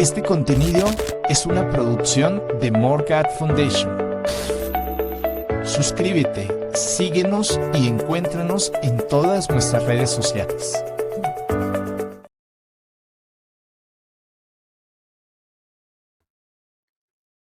Este contenido es una producción de Morgat Foundation. Suscríbete, síguenos y encuéntranos en todas nuestras redes sociales.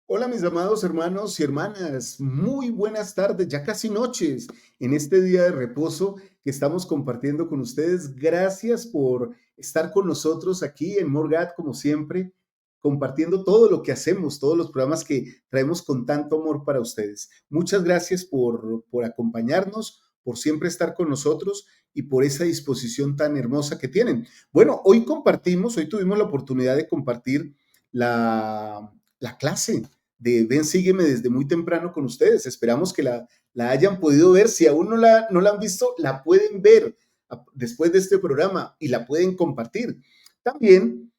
Hola mis amados hermanos y hermanas, muy buenas tardes, ya casi noches, en este día de reposo que estamos compartiendo con ustedes. Gracias por estar con nosotros aquí en Morgat, como siempre, compartiendo todo lo que hacemos, todos los programas que traemos con tanto amor para ustedes. Muchas gracias por acompañarnos, por siempre estar con nosotros y por esa disposición tan hermosa que tienen. Bueno, hoy tuvimos la oportunidad de compartir la clase de Ven, sígueme desde muy temprano con ustedes. Esperamos que la hayan podido ver. Si aún no la han visto, la pueden ver después de este programa y la pueden compartir. También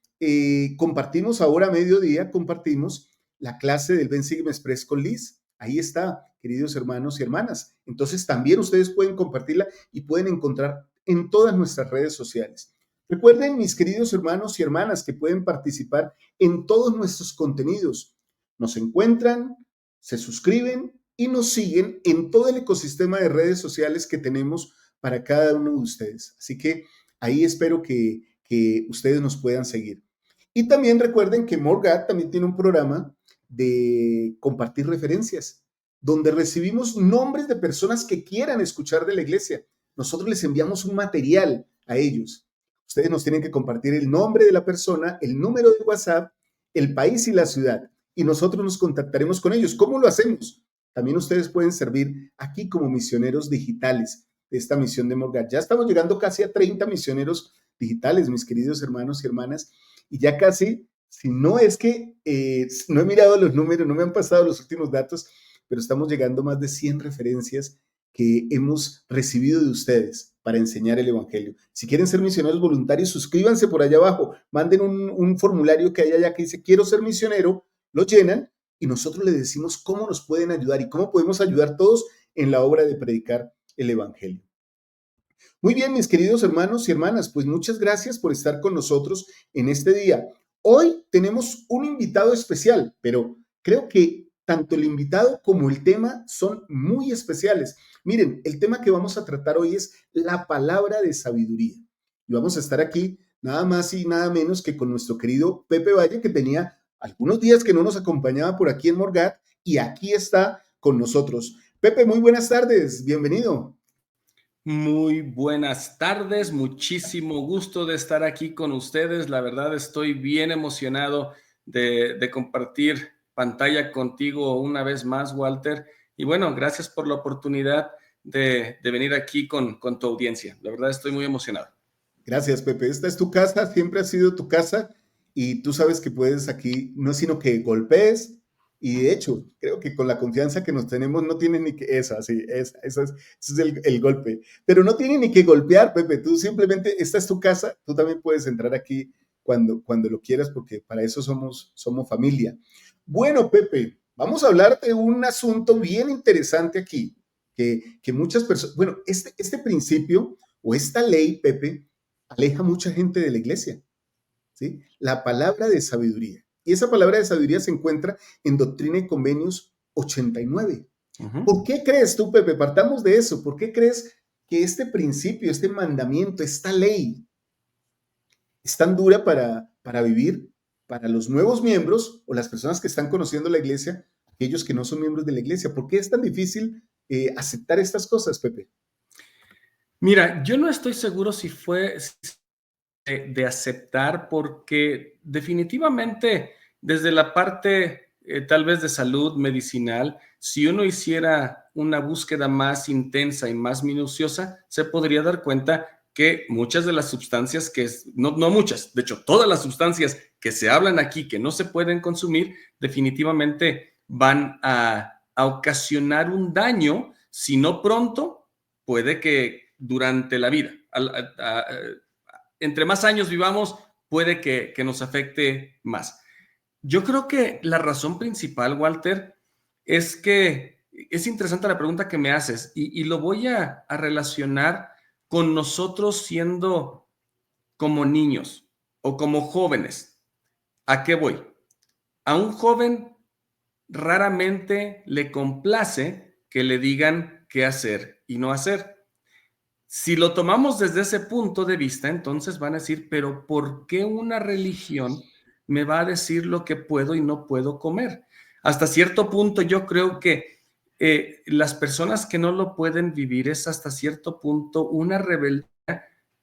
compartimos ahora a mediodía, compartimos la clase del Ven, sígueme Express con Liz. Ahí está, queridos hermanos y hermanas. Entonces también ustedes pueden compartirla y pueden encontrar en todas nuestras redes sociales. Recuerden, mis queridos hermanos y hermanas, que pueden participar en todos nuestros contenidos. Nos encuentran, se suscriben y nos siguen en todo el ecosistema de redes sociales que tenemos para cada uno de ustedes. Así que ahí espero que ustedes nos puedan seguir. Y también recuerden que Morgat también tiene un programa de compartir referencias, donde recibimos nombres de personas que quieran escuchar de la iglesia. Nosotros les enviamos un material a ellos. Ustedes nos tienen que compartir el nombre de la persona, el número de WhatsApp, el país y la ciudad, y nosotros nos contactaremos con ellos. ¿Cómo lo hacemos? También ustedes pueden servir aquí como misioneros digitales de esta misión de Morgat. Ya estamos llegando casi a 30 misioneros digitales, mis queridos hermanos y hermanas, y ya casi, si no es que no he mirado los números, no me han pasado los últimos datos, pero estamos llegando a más de 100 referencias que hemos recibido de ustedes para enseñar el Evangelio. Si quieren ser misioneros voluntarios, suscríbanse por allá abajo, manden un formulario que hay allá que dice quiero ser misionero, lo llenan y nosotros les decimos cómo nos pueden ayudar y cómo podemos ayudar todos en la obra de predicar el Evangelio. Muy bien, mis queridos hermanos y hermanas, pues muchas gracias por estar con nosotros en este día. Hoy tenemos un invitado especial, pero creo que tanto el invitado como el tema son muy especiales. Miren, el tema que vamos a tratar hoy es la palabra de sabiduría. Y vamos a estar aquí nada más y nada menos que con nuestro querido Pepe Valle, que tenía algunos días que no nos acompañaba por aquí en Morgat y aquí está con nosotros. Pepe, muy buenas tardes, bienvenido. Muy buenas tardes, muchísimo gusto de estar aquí con ustedes. La verdad estoy bien emocionado de compartir pantalla contigo una vez más, Walter. Y bueno, gracias por la oportunidad de venir aquí con tu audiencia. La verdad estoy muy emocionado. Gracias, Pepe. Esta es tu casa, siempre ha sido tu casa y tú sabes que puedes aquí, no es sino que golpees y de hecho, creo que con la confianza que nos tenemos no tiene ni que, ese es el golpe, pero no tiene ni que golpear, Pepe, tú simplemente, esta es tu casa, tú también puedes entrar aquí cuando lo quieras porque para eso somos familia. Bueno, Pepe, vamos a hablar de un asunto bien interesante aquí, que muchas personas, bueno, este principio o esta ley, Pepe, aleja mucha gente de la iglesia, ¿sí? La palabra de sabiduría. Y esa palabra de sabiduría se encuentra en Doctrina y Convenios 89. ¿Por qué crees tú, Pepe? Partamos de eso. ¿Por qué crees que este principio, este mandamiento, esta ley es tan dura para vivir para los nuevos miembros o las personas que están conociendo la iglesia, aquellos que no son miembros de la iglesia? ¿Por qué es tan difícil aceptar estas cosas, Pepe? Mira, yo no estoy seguro si fue de aceptar, porque definitivamente desde la parte tal vez de salud medicinal, si uno hiciera una búsqueda más intensa y más minuciosa, se podría dar cuenta que muchas de las sustancias no muchas, de hecho todas las sustancias que se hablan aquí que no se pueden consumir, definitivamente van a ocasionar un daño, si no pronto, puede que durante la vida. Entre más años vivamos, puede que nos afecte más. Yo creo que la razón principal, Walter, es que es interesante la pregunta que me haces y lo voy a relacionar con nosotros siendo como niños o como jóvenes. ¿A qué voy? A un joven raramente le complace que le digan qué hacer y no hacer. Si lo tomamos desde ese punto de vista, entonces van a decir, pero ¿por qué una religión me va a decir lo que puedo y no puedo comer? Hasta cierto punto yo creo que las personas que no lo pueden vivir es hasta cierto punto una rebeldía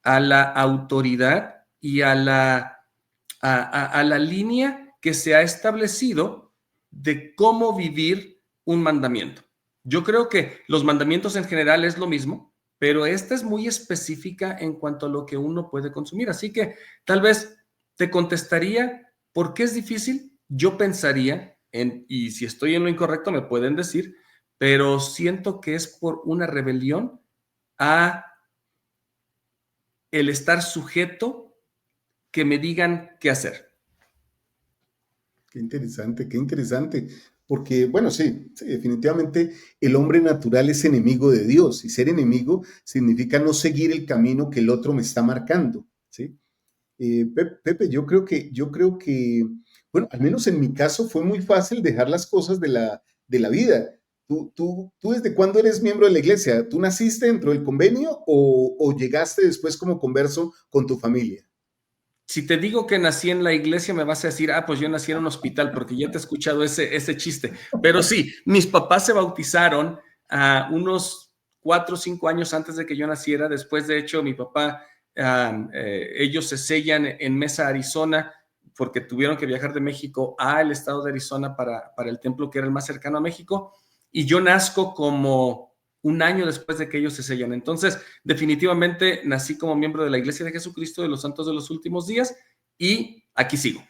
a la autoridad y a la línea que se ha establecido de cómo vivir un mandamiento. Yo creo que los mandamientos en general es lo mismo, pero esta es muy específica en cuanto a lo que uno puede consumir. Así que tal vez te contestaría, ¿por qué es difícil? Yo pensaría, y si estoy en lo incorrecto me pueden decir, pero siento que es por una rebelión a el estar sujeto que me digan qué hacer. Qué interesante, porque bueno, sí, sí, definitivamente el hombre natural es enemigo de Dios y ser enemigo significa no seguir el camino que el otro me está marcando, ¿sí? Pepe, yo creo que, bueno, al menos en mi caso fue muy fácil dejar las cosas de la vida. ¿Tú desde cuándo eres miembro de la iglesia? ¿Tú naciste dentro del convenio o llegaste después como converso con tu familia? Si te digo que nací en la iglesia, me vas a decir, pues yo nací en un hospital, porque ya te he escuchado ese chiste. Pero sí, mis papás se bautizaron unos 4 o 5 años antes de que yo naciera. Después, de hecho, mi papá, ellos se sellan en Mesa, Arizona, porque tuvieron que viajar de México al estado de Arizona para el templo que era el más cercano a México. Y yo nazco como un año después de que ellos se sellan. Entonces, definitivamente nací como miembro de la Iglesia de Jesucristo de los Santos de los Últimos Días y aquí sigo.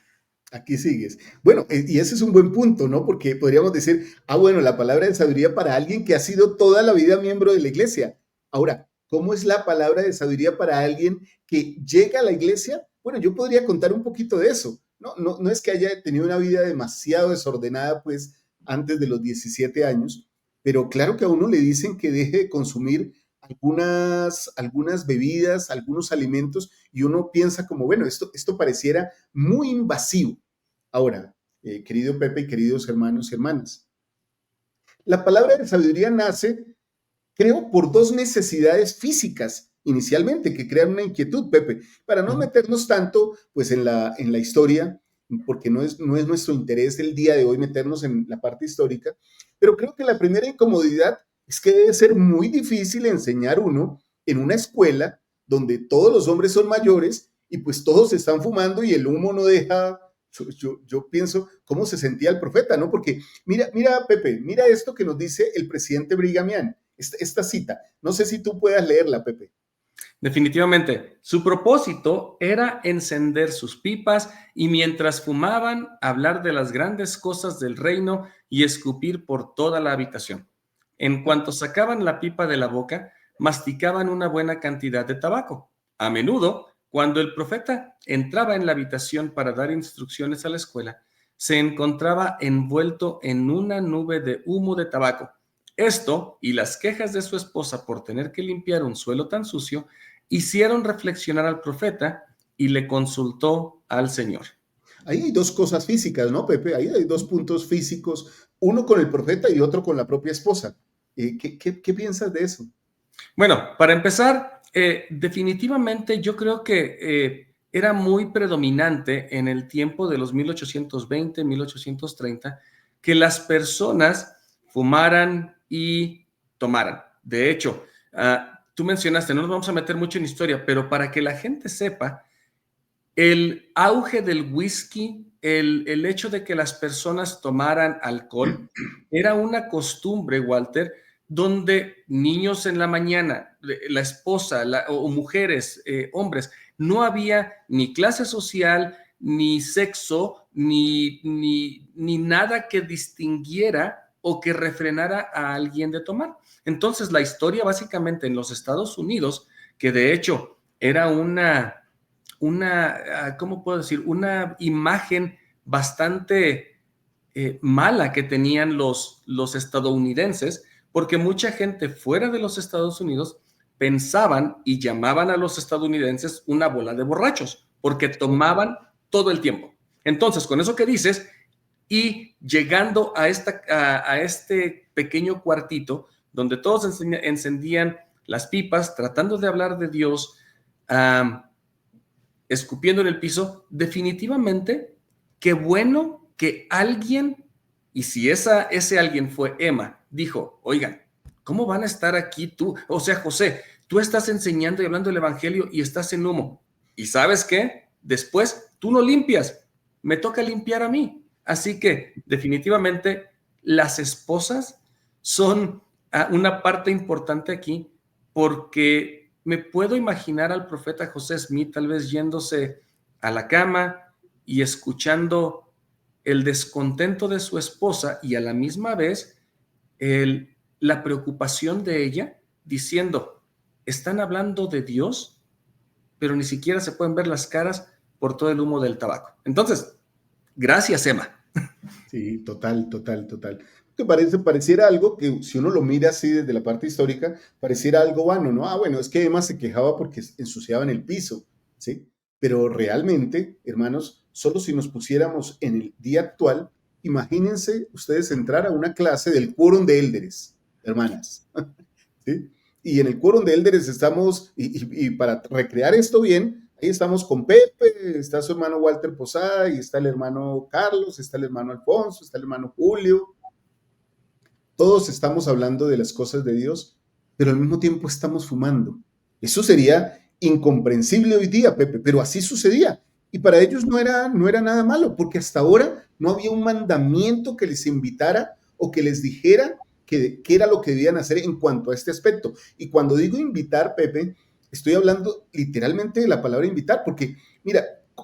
Aquí sigues. Bueno, y ese es un buen punto, ¿no? Porque podríamos decir, bueno, la palabra de sabiduría para alguien que ha sido toda la vida miembro de la iglesia. Ahora, ¿cómo es la palabra de sabiduría para alguien que llega a la iglesia? Bueno, yo podría contar un poquito de eso. No es que haya tenido una vida demasiado desordenada, pues, antes de los 17 años, pero claro que a uno le dicen que deje de consumir algunas bebidas, algunos alimentos, y uno piensa como, bueno, esto pareciera muy invasivo. Ahora, querido Pepe y queridos hermanos y hermanas, la palabra de sabiduría nace, creo, por dos necesidades físicas inicialmente que crean una inquietud, Pepe, para no meternos tanto pues en la historia, porque no es nuestro interés el día de hoy meternos en la parte histórica, pero creo que la primera incomodidad es que debe ser muy difícil enseñar uno en una escuela donde todos los hombres son mayores y pues todos están fumando y el humo no deja. Yo pienso cómo se sentía el profeta, ¿no? Porque mira, Pepe, mira esto que nos dice el presidente Brigham Young, esta cita. No sé si tú puedas leerla, Pepe. Definitivamente, su propósito era encender sus pipas y mientras fumaban, hablar de las grandes cosas del reino y escupir por toda la habitación. En cuanto sacaban la pipa de la boca, masticaban una buena cantidad de tabaco. A menudo, cuando el profeta entraba en la habitación para dar instrucciones a la escuela, se encontraba envuelto en una nube de humo de tabaco. Esto y las quejas de su esposa por tener que limpiar un suelo tan sucio hicieron reflexionar al profeta y le consultó al Señor. Ahí hay dos cosas físicas, ¿no, Pepe? Ahí hay dos puntos físicos, uno con el profeta y otro con la propia esposa. ¿Qué piensas de eso? Bueno, para empezar, definitivamente yo creo que era muy predominante en el tiempo de los 1820, 1830, que las personas fumaran y tomaran. De hecho, tú mencionaste, no nos vamos a meter mucho en historia, pero para que la gente sepa, el auge del whisky, el hecho de que las personas tomaran alcohol, era una costumbre, Walter, donde niños en la mañana, la esposa o mujeres, hombres, no había ni clase social, ni sexo, ni nada que distinguiera o que refrenara a alguien de tomar. Entonces, la historia básicamente en los Estados Unidos, que de hecho era ¿cómo puedo decir? Una imagen bastante mala que tenían los estadounidenses, porque mucha gente fuera de los Estados Unidos pensaban y llamaban a los estadounidenses una bola de borrachos, porque tomaban todo el tiempo. Entonces, con eso que dices, y llegando a este pequeño cuartito donde todos encendían las pipas, tratando de hablar de Dios, escupiendo en el piso, definitivamente, qué bueno que alguien, y si ese alguien fue Emma, dijo, oigan, ¿cómo van a estar aquí tú? O sea, José, tú estás enseñando y hablando del evangelio y estás en humo. ¿Y sabes qué? Después tú no limpias, me toca limpiar a mí. Así que definitivamente las esposas son una parte importante aquí, porque me puedo imaginar al profeta José Smith tal vez yéndose a la cama y escuchando el descontento de su esposa y a la misma vez la preocupación de ella, diciendo, están hablando de Dios, pero ni siquiera se pueden ver las caras por todo el humo del tabaco. Entonces, gracias, Emma. Sí, total, total, total. Que pareciera algo que si uno lo mira así desde la parte histórica, pareciera algo vano, ¿no? Ah, bueno, es que Emma se quejaba porque ensuciaban el piso, ¿sí? Pero realmente, hermanos, solo si nos pusiéramos en el día actual, imagínense ustedes entrar a una clase del quórum de élderes, hermanas, ¿sí? Y en el quórum de élderes estamos, y para recrear esto bien, ahí estamos con Pepe, está su hermano Walter Posada, y está el hermano Carlos, está el hermano Alfonso, está el hermano Julio. Todos estamos hablando de las cosas de Dios, pero al mismo tiempo estamos fumando. Eso sería incomprensible hoy día, Pepe, pero así sucedía. Y para ellos no era nada malo, porque hasta ahora no había un mandamiento que les invitara o que les dijera qué era lo que debían hacer en cuanto a este aspecto. Y cuando digo invitar, Pepe, estoy hablando literalmente de la palabra invitar, porque mira,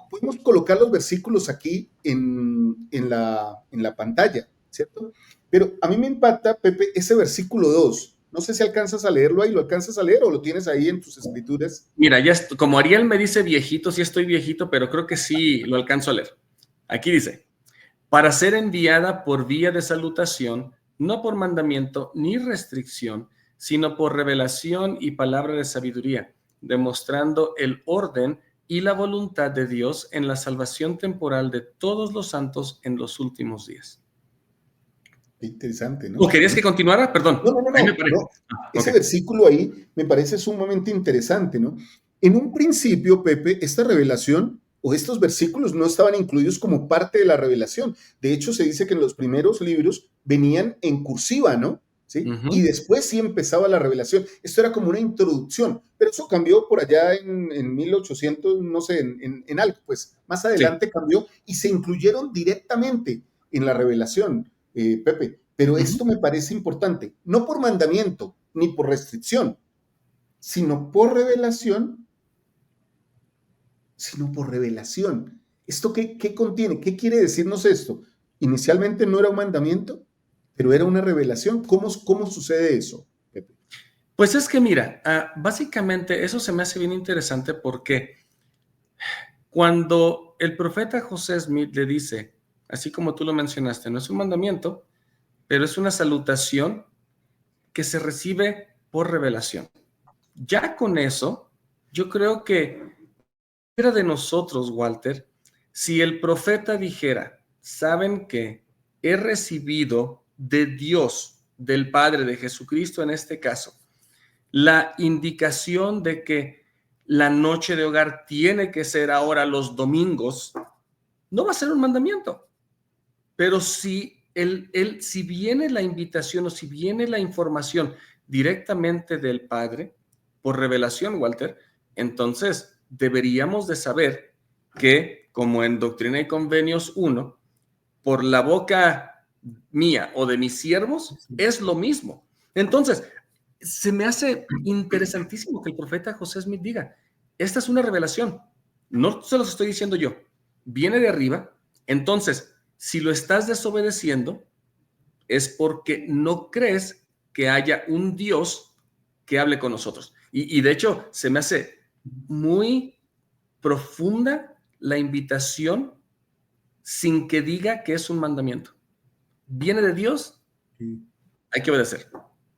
podemos colocar los versículos aquí en la pantalla, ¿cierto? Pero a mí me impacta, Pepe, ese versículo 2. No sé si alcanzas a leerlo ahí, ¿lo alcanzas a leer o lo tienes ahí en tus escrituras? Mira, ya como Ariel me dice viejito, sí estoy viejito, pero creo que sí lo alcanzo a leer. Aquí dice, para ser enviada por vía de salutación, no por mandamiento ni restricción, sino por revelación y palabra de sabiduría, demostrando el orden y la voluntad de Dios en la salvación temporal de todos los santos en los últimos días. Qué interesante, ¿no? ¿O querías que continuara? Perdón. Ahí me parece. No. Ese versículo ahí me parece sumamente interesante, ¿no? En un principio, Pepe, esta revelación o estos versículos no estaban incluidos como parte de la revelación. De hecho, se dice que en los primeros libros venían en cursiva, ¿no? ¿Sí? Y después sí empezaba la revelación. Esto era como una introducción, pero eso cambió por allá en 1800, no sé, en algo, pues más adelante sí cambió y se incluyeron directamente en la revelación, Pepe. Pero esto me parece importante, no por mandamiento ni por restricción, sino por revelación, ¿Esto qué contiene? ¿Qué quiere decirnos esto? Inicialmente no era un mandamiento, pero era una revelación. ¿Cómo sucede eso, Pepe? Pues es que mira, básicamente eso se me hace bien interesante porque cuando el profeta José Smith le dice, así como tú lo mencionaste, no es un mandamiento, pero es una salutación que se recibe por revelación. Ya con eso, yo creo que era de nosotros, Walter, si el profeta dijera, ¿saben qué? He recibido de Dios, del Padre, de Jesucristo en este caso, la indicación de que la noche de hogar tiene que ser ahora los domingos, no va a ser un mandamiento. Pero si si viene la invitación o si viene la información directamente del Padre, por revelación, Walter, entonces deberíamos de saber que, como en Doctrina y Convenios 1, por la boca mía o de mis siervos, es lo mismo. Entonces, se me hace interesantísimo que el profeta José Smith diga, esta es una revelación, no se los estoy diciendo yo, viene de arriba, entonces, si lo estás desobedeciendo, es porque no crees que haya un Dios que hable con nosotros. Y de hecho, se me hace muy profunda la invitación sin que diga que es un mandamiento. Viene de Dios, hay que obedecer.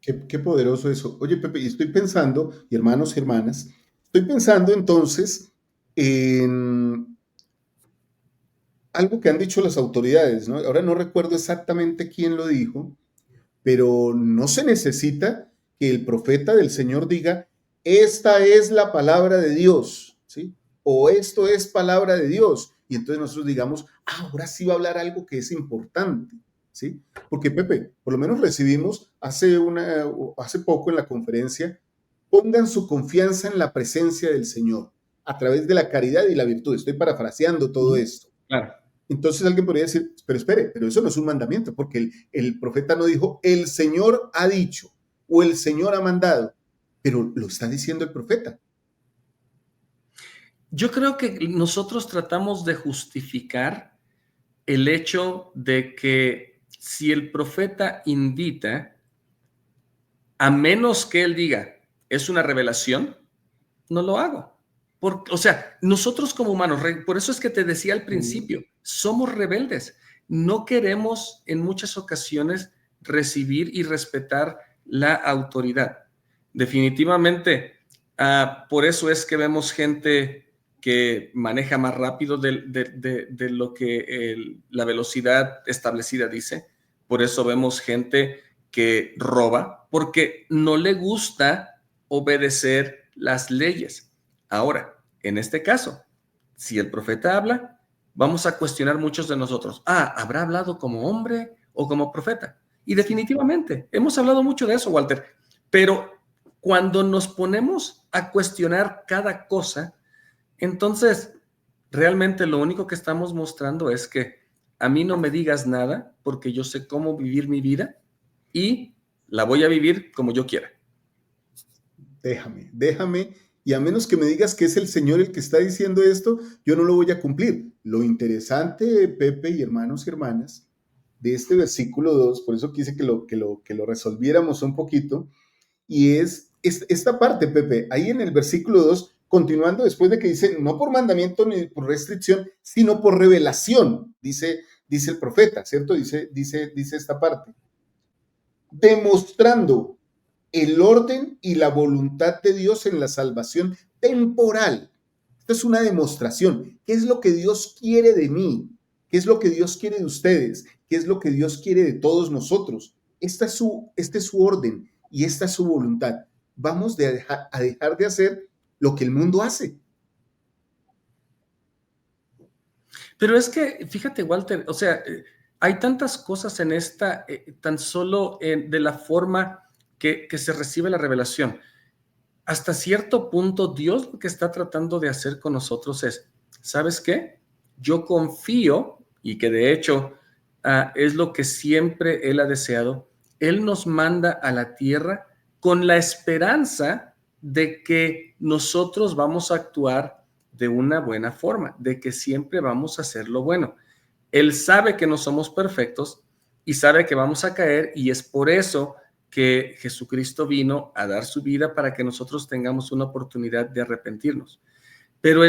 Qué poderoso eso. Oye, Pepe, y estoy pensando, y hermanos y hermanas, estoy pensando entonces en algo que han dicho las autoridades, ¿no? Ahora no recuerdo exactamente quién lo dijo, pero no se necesita que el profeta del Señor diga, esta es la palabra de Dios, ¿sí? O esto es palabra de Dios. Y entonces nosotros digamos, ahora sí va a hablar algo que es importante, ¿sí? Porque Pepe, por lo menos recibimos hace poco en la conferencia, pongan su confianza en la presencia del Señor a través de la caridad y la virtud. Estoy parafraseando todo esto. Claro. Entonces alguien podría decir, pero espere, pero eso no es un mandamiento, porque el profeta no dijo, el Señor ha dicho o el Señor ha mandado, pero lo está diciendo el profeta. Yo creo que nosotros tratamos de justificar el hecho de que si el profeta invita, a menos que él diga, es una revelación, no lo hago. O sea, nosotros como humanos, por eso es que te decía al principio, somos rebeldes. No queremos en muchas ocasiones recibir y respetar la autoridad. Definitivamente, por eso es que vemos gente que maneja más rápido de lo que la velocidad establecida dice. Por eso vemos gente que roba, porque no le gusta obedecer las leyes. Ahora, en este caso, si el profeta habla, vamos a cuestionar muchos de nosotros. ¿Habrá hablado como hombre o como profeta? Y definitivamente, hemos hablado mucho de eso, Walter, pero cuando nos ponemos a cuestionar cada cosa, entonces realmente lo único que estamos mostrando es que a mí no me digas nada porque yo sé cómo vivir mi vida y la voy a vivir como yo quiera. Déjame, y a menos que me digas que es el Señor el que está diciendo esto, yo no lo voy a cumplir. Lo interesante, Pepe y hermanos y hermanas, de este versículo 2, por eso quise que lo resolviéramos un poquito, y es esta parte, Pepe, ahí en el versículo 2, continuando después de que dice, no por mandamiento ni por restricción, sino por revelación, dice el profeta, ¿cierto? Dice esta parte. Demostrando el orden y la voluntad de Dios en la salvación temporal. Esto es una demostración. ¿Qué es lo que Dios quiere de mí? ¿Qué es lo que Dios quiere de ustedes? ¿Qué es lo que Dios quiere de todos nosotros? Este es su orden y esta es su voluntad. Vamos a dejar de hacer lo que el mundo hace. Pero es que, fíjate, Walter, o sea, hay tantas cosas en esta, tan solo de la forma que se recibe la revelación. Hasta cierto punto, Dios lo que está tratando de hacer con nosotros es, ¿sabes qué? Yo confío, y que de hecho es lo que siempre Él ha deseado, Él nos manda a la tierra con la esperanza de que nosotros vamos a actuar de una buena forma, de que siempre vamos a hacer lo bueno. Él sabe que no somos perfectos y sabe que vamos a caer, y es por eso que Jesucristo vino a dar su vida para que nosotros tengamos una oportunidad de arrepentirnos. Pero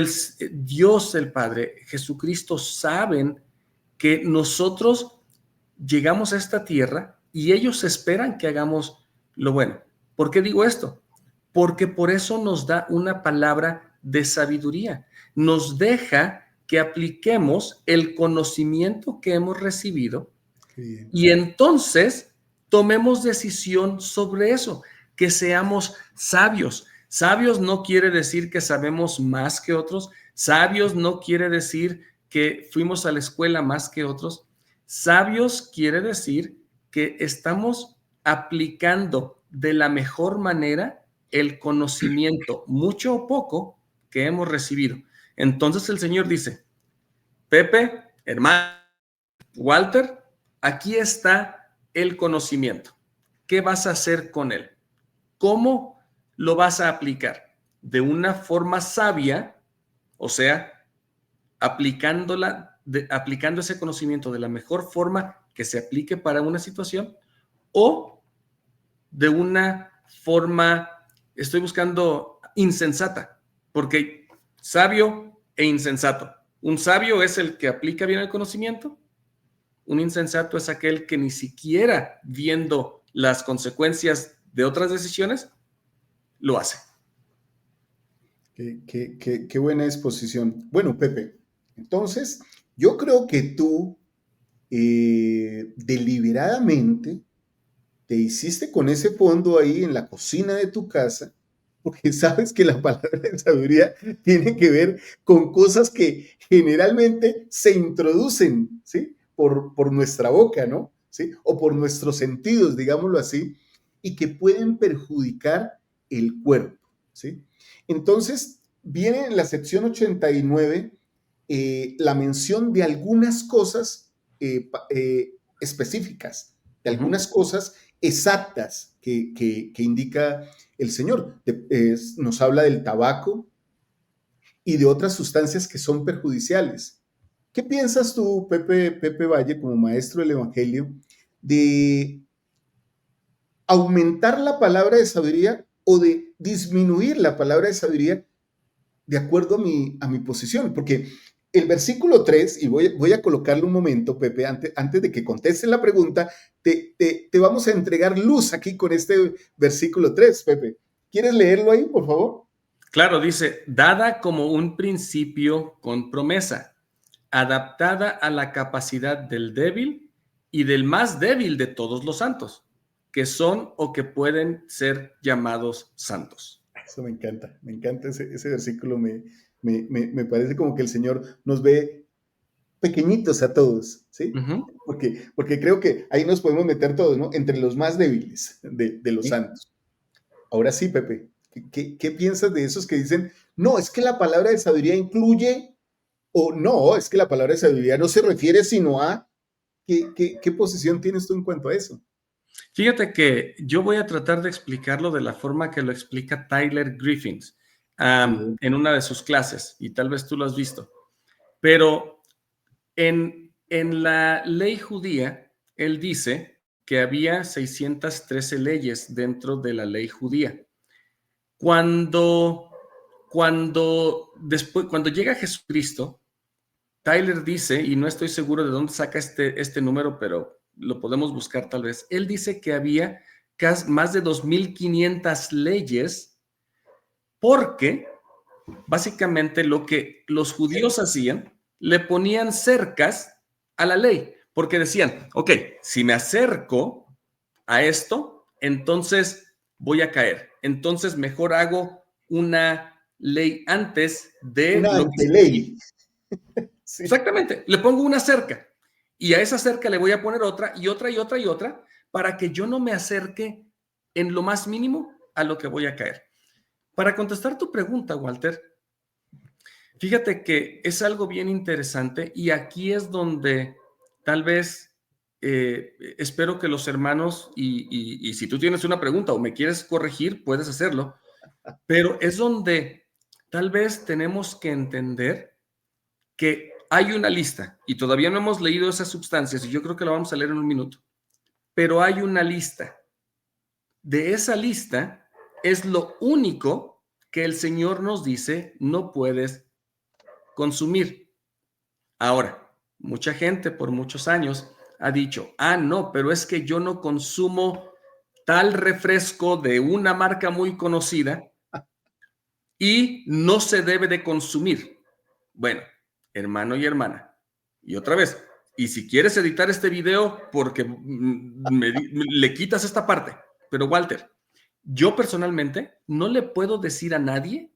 Dios, el Padre, Jesucristo, saben que nosotros llegamos a esta tierra y ellos esperan que hagamos lo bueno. ¿Por qué digo esto? Porque por eso nos da una palabra de sabiduría. Nos deja que apliquemos el conocimiento que hemos recibido y entonces tomemos decisión sobre eso, que seamos sabios. Sabios no quiere decir que sabemos más que otros. Sabios no quiere decir que fuimos a la escuela más que otros. Sabios quiere decir que estamos aplicando de la mejor manera el conocimiento, mucho o poco, que hemos recibido. Entonces el Señor dice, Pepe, hermano, Walter, aquí está el conocimiento. ¿Qué vas a hacer con él? ¿Cómo lo vas a aplicar? De una forma sabia, o sea, aplicando ese conocimiento de la mejor forma que se aplique para una situación, o de una forma, estoy buscando insensata, porque sabio e insensato. Un sabio es el que aplica bien el conocimiento. Un insensato es aquel que ni siquiera viendo las consecuencias de otras decisiones, lo hace. Qué buena exposición. Bueno, Pepe, entonces Yo creo que tú deliberadamente te hiciste con ese fondo ahí en la cocina de tu casa, porque sabes que la palabra de sabiduría tiene que ver con cosas que generalmente se introducen, ¿sí? Por nuestra boca, ¿no? ¿Sí? O por nuestros sentidos, digámoslo así, y que pueden perjudicar el cuerpo, ¿sí? Entonces, viene en la sección 89 la mención de algunas cosas específicas, de Ujú. algunas cosas exactas que indica el Señor. Nos habla del tabaco y de otras sustancias que son perjudiciales. ¿Qué piensas tú, Pepe Valle, como maestro del Evangelio, de aumentar la palabra de sabiduría o de disminuir la palabra de sabiduría de acuerdo a mi posición? Porque el versículo 3, y voy a colocarle un momento, Pepe, antes de que contestes la pregunta, te vamos a entregar luz aquí con este versículo 3, Pepe. ¿Quieres leerlo ahí, por favor? Claro, dice, dada como un principio con promesa, adaptada a la capacidad del débil y del más débil de todos los santos, que son o que pueden ser llamados santos. Eso me encanta ese versículo, me parece como que el Señor nos ve pequeñitos a todos, ¿sí? Ujú. Porque creo que ahí nos podemos meter todos, ¿no? Entre los más débiles de los Sí. santos. Ahora sí, Pepe, ¿qué piensas de esos que dicen, no, es que la palabra de sabiduría incluye, o no, es que la palabra de sabiduría no se refiere sino a, ¿qué posición tienes tú en cuanto a eso? Fíjate que yo voy a tratar de explicarlo de la forma que lo explica Tyler Griffiths Sí, en una de sus clases, y tal vez tú lo has visto. Pero en la ley judía, él dice que había 613 leyes dentro de la ley judía. Cuando, cuando llega Jesucristo, Tyler dice, y no estoy seguro de dónde saca este número, pero lo podemos buscar tal vez. Él dice que había más de 2,500 leyes porque básicamente lo que los judíos hacían, le ponían cercas a la ley, porque decían, ok, si me acerco a esto, entonces voy a caer. Entonces mejor hago una ley antes de una lo que significa. anteley. Sí. Exactamente, le pongo una cerca y a esa cerca le voy a poner otra y otra y otra y otra para que yo no me acerque en lo más mínimo a lo que voy a caer. Para contestar tu pregunta, Walter, fíjate que es algo bien interesante y aquí es donde tal vez espero que los hermanos, y si tú tienes una pregunta o me quieres corregir, puedes hacerlo, pero es donde tal vez tenemos que entender que hay una lista y todavía no hemos leído esas sustancias y yo creo que la vamos a leer en un minuto, pero hay una lista. De esa lista es lo único que el Señor nos dice no puedes consumir. Ahora, mucha gente por muchos años ha dicho, no, pero es que yo no consumo tal refresco de una marca muy conocida y no se debe de consumir. Bueno, hermano y hermana, y otra vez, y si quieres editar este video porque le quitas esta parte, pero Walter, yo personalmente no le puedo decir a nadie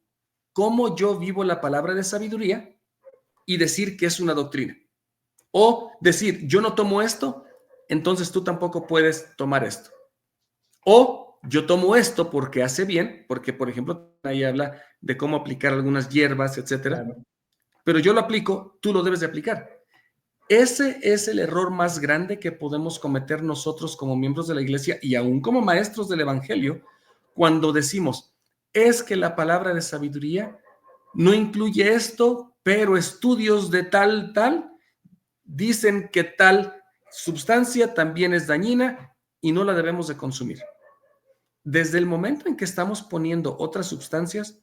cómo yo vivo la palabra de sabiduría y decir que es una doctrina. O decir, yo no tomo esto, entonces tú tampoco puedes tomar esto. O yo tomo esto porque hace bien, porque por ejemplo ahí habla de cómo aplicar algunas hierbas, etcétera. Claro. Pero yo lo aplico, tú lo debes de aplicar. Ese es el error más grande que podemos cometer nosotros como miembros de la iglesia y aún como maestros del evangelio cuando decimos, es que la palabra de sabiduría no incluye esto, pero estudios de tal dicen que tal sustancia también es dañina y no la debemos de consumir. Desde el momento en que estamos poniendo otras sustancias,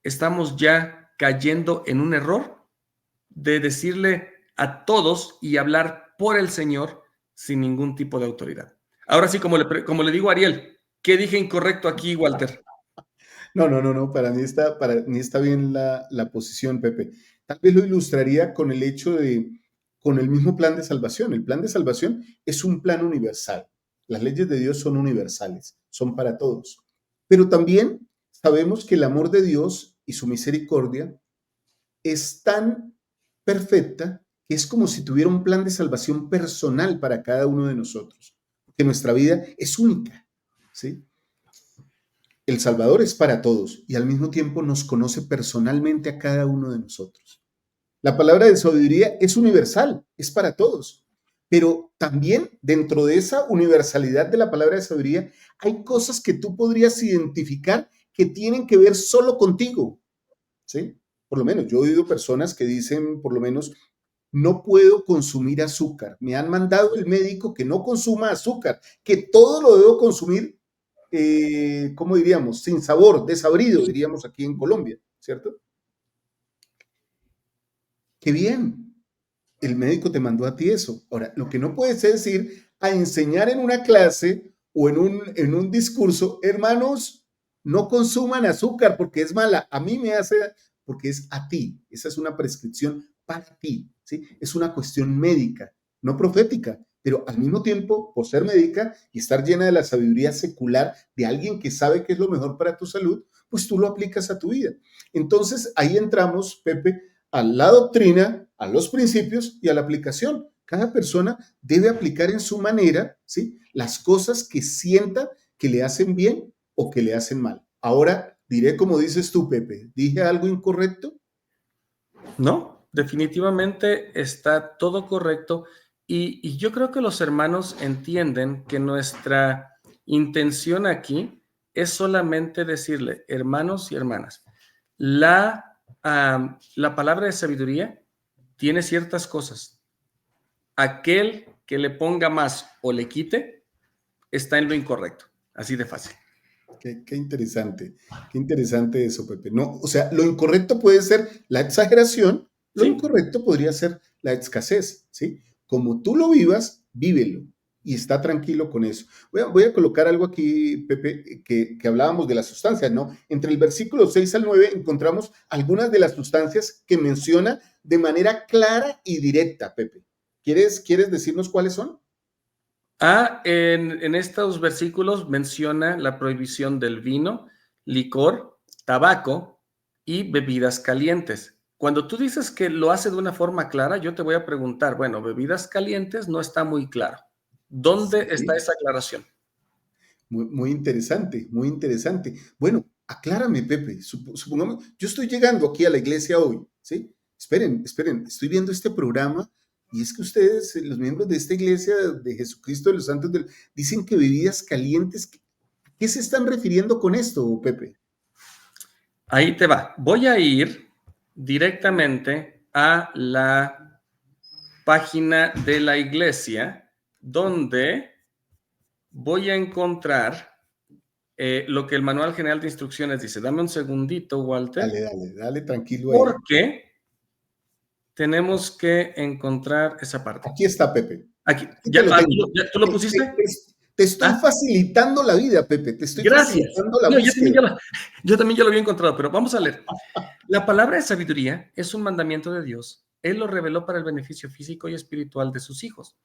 estamos ya cayendo en un error de decirle a todos y hablar por el Señor sin ningún tipo de autoridad. Ahora sí, como le digo a Ariel, ¿qué dije incorrecto aquí, Walter? No, para mí está bien la posición, Pepe. Tal vez lo ilustraría con el hecho con el mismo plan de salvación. El plan de salvación es un plan universal. Las leyes de Dios son universales, son para todos. Pero también sabemos que el amor de Dios y su misericordia es tan perfecta que es como si tuviera un plan de salvación personal para cada uno de nosotros, que nuestra vida es única, ¿sí? El Salvador es para todos y al mismo tiempo nos conoce personalmente a cada uno de nosotros. La palabra de sabiduría es universal, es para todos, pero también dentro de esa universalidad de la palabra de sabiduría hay cosas que tú podrías identificar que tienen que ver solo contigo, ¿sí? Por lo menos yo he oído personas que dicen, por lo menos, no puedo consumir azúcar. Me han mandado el médico que no consuma azúcar, que todo lo debo consumir, ¿cómo diríamos? Sin sabor, desabrido, diríamos aquí en Colombia, ¿cierto? Qué bien, el médico te mandó a ti eso. Ahora, lo que no puedes es ir a enseñar en una clase o en un discurso, hermanos, no consuman azúcar porque es mala. A mí me hace, porque es a ti. Esa es una prescripción para ti, ¿sí? Es una cuestión médica, no profética, pero al mismo tiempo, por ser médica y estar llena de la sabiduría secular de alguien que sabe qué es lo mejor para tu salud, pues tú lo aplicas a tu vida. Entonces, ahí entramos, Pepe, a la doctrina, a los principios y a la aplicación. Cada persona debe aplicar en su manera, ¿sí?, las cosas que sienta que le hacen bien o que le hacen mal. Ahora diré como dices tú, Pepe, ¿dije algo incorrecto? No, definitivamente está todo correcto y yo creo que los hermanos entienden que nuestra intención aquí es solamente decirle, hermanos y hermanas, la palabra de sabiduría tiene ciertas cosas. Aquel que le ponga más o le quite está en lo incorrecto. Así de fácil. Qué interesante eso, Pepe. No, o sea, lo incorrecto puede ser la exageración, lo ¿Sí? incorrecto podría ser la escasez, ¿sí? Como tú lo vivas, vívelo y está tranquilo con eso. Voy a colocar algo aquí, Pepe, que hablábamos de las sustancias, ¿no? Entre el versículo 6 al 9 encontramos algunas de las sustancias que menciona de manera clara y directa, Pepe. ¿Quieres decirnos cuáles son? En estos versículos menciona la prohibición del vino, licor, tabaco y bebidas calientes. Cuando tú dices que lo hace de una forma clara, yo te voy a preguntar, bueno, bebidas calientes no está muy claro. ¿Dónde está Sí. esa aclaración? Muy interesante, muy interesante. Bueno, aclárame, Pepe. Supongamos, yo estoy llegando aquí a la iglesia hoy, ¿sí? Esperen, estoy viendo este programa y es que ustedes, los miembros de esta iglesia de Jesucristo de los Santos, dicen que bebidas calientes. ¿Qué se están refiriendo con esto, Pepe? Ahí te va. Voy a ir directamente a la página de la iglesia donde voy a encontrar lo que el Manual General de Instrucciones dice. Dame un segundito, Walter, Dale, tranquilo ahí. porque tenemos que encontrar esa parte. Aquí está, Pepe. Aquí, Aquí te lo tengo. ¿tú lo pusiste? Te estoy Ah, facilitando la vida, Pepe. Te estoy gracias. facilitando la No, búsqueda. yo también ya lo había encontrado, pero vamos a leer. La palabra de sabiduría es un mandamiento de Dios. Él lo reveló para el beneficio físico y espiritual de sus hijos.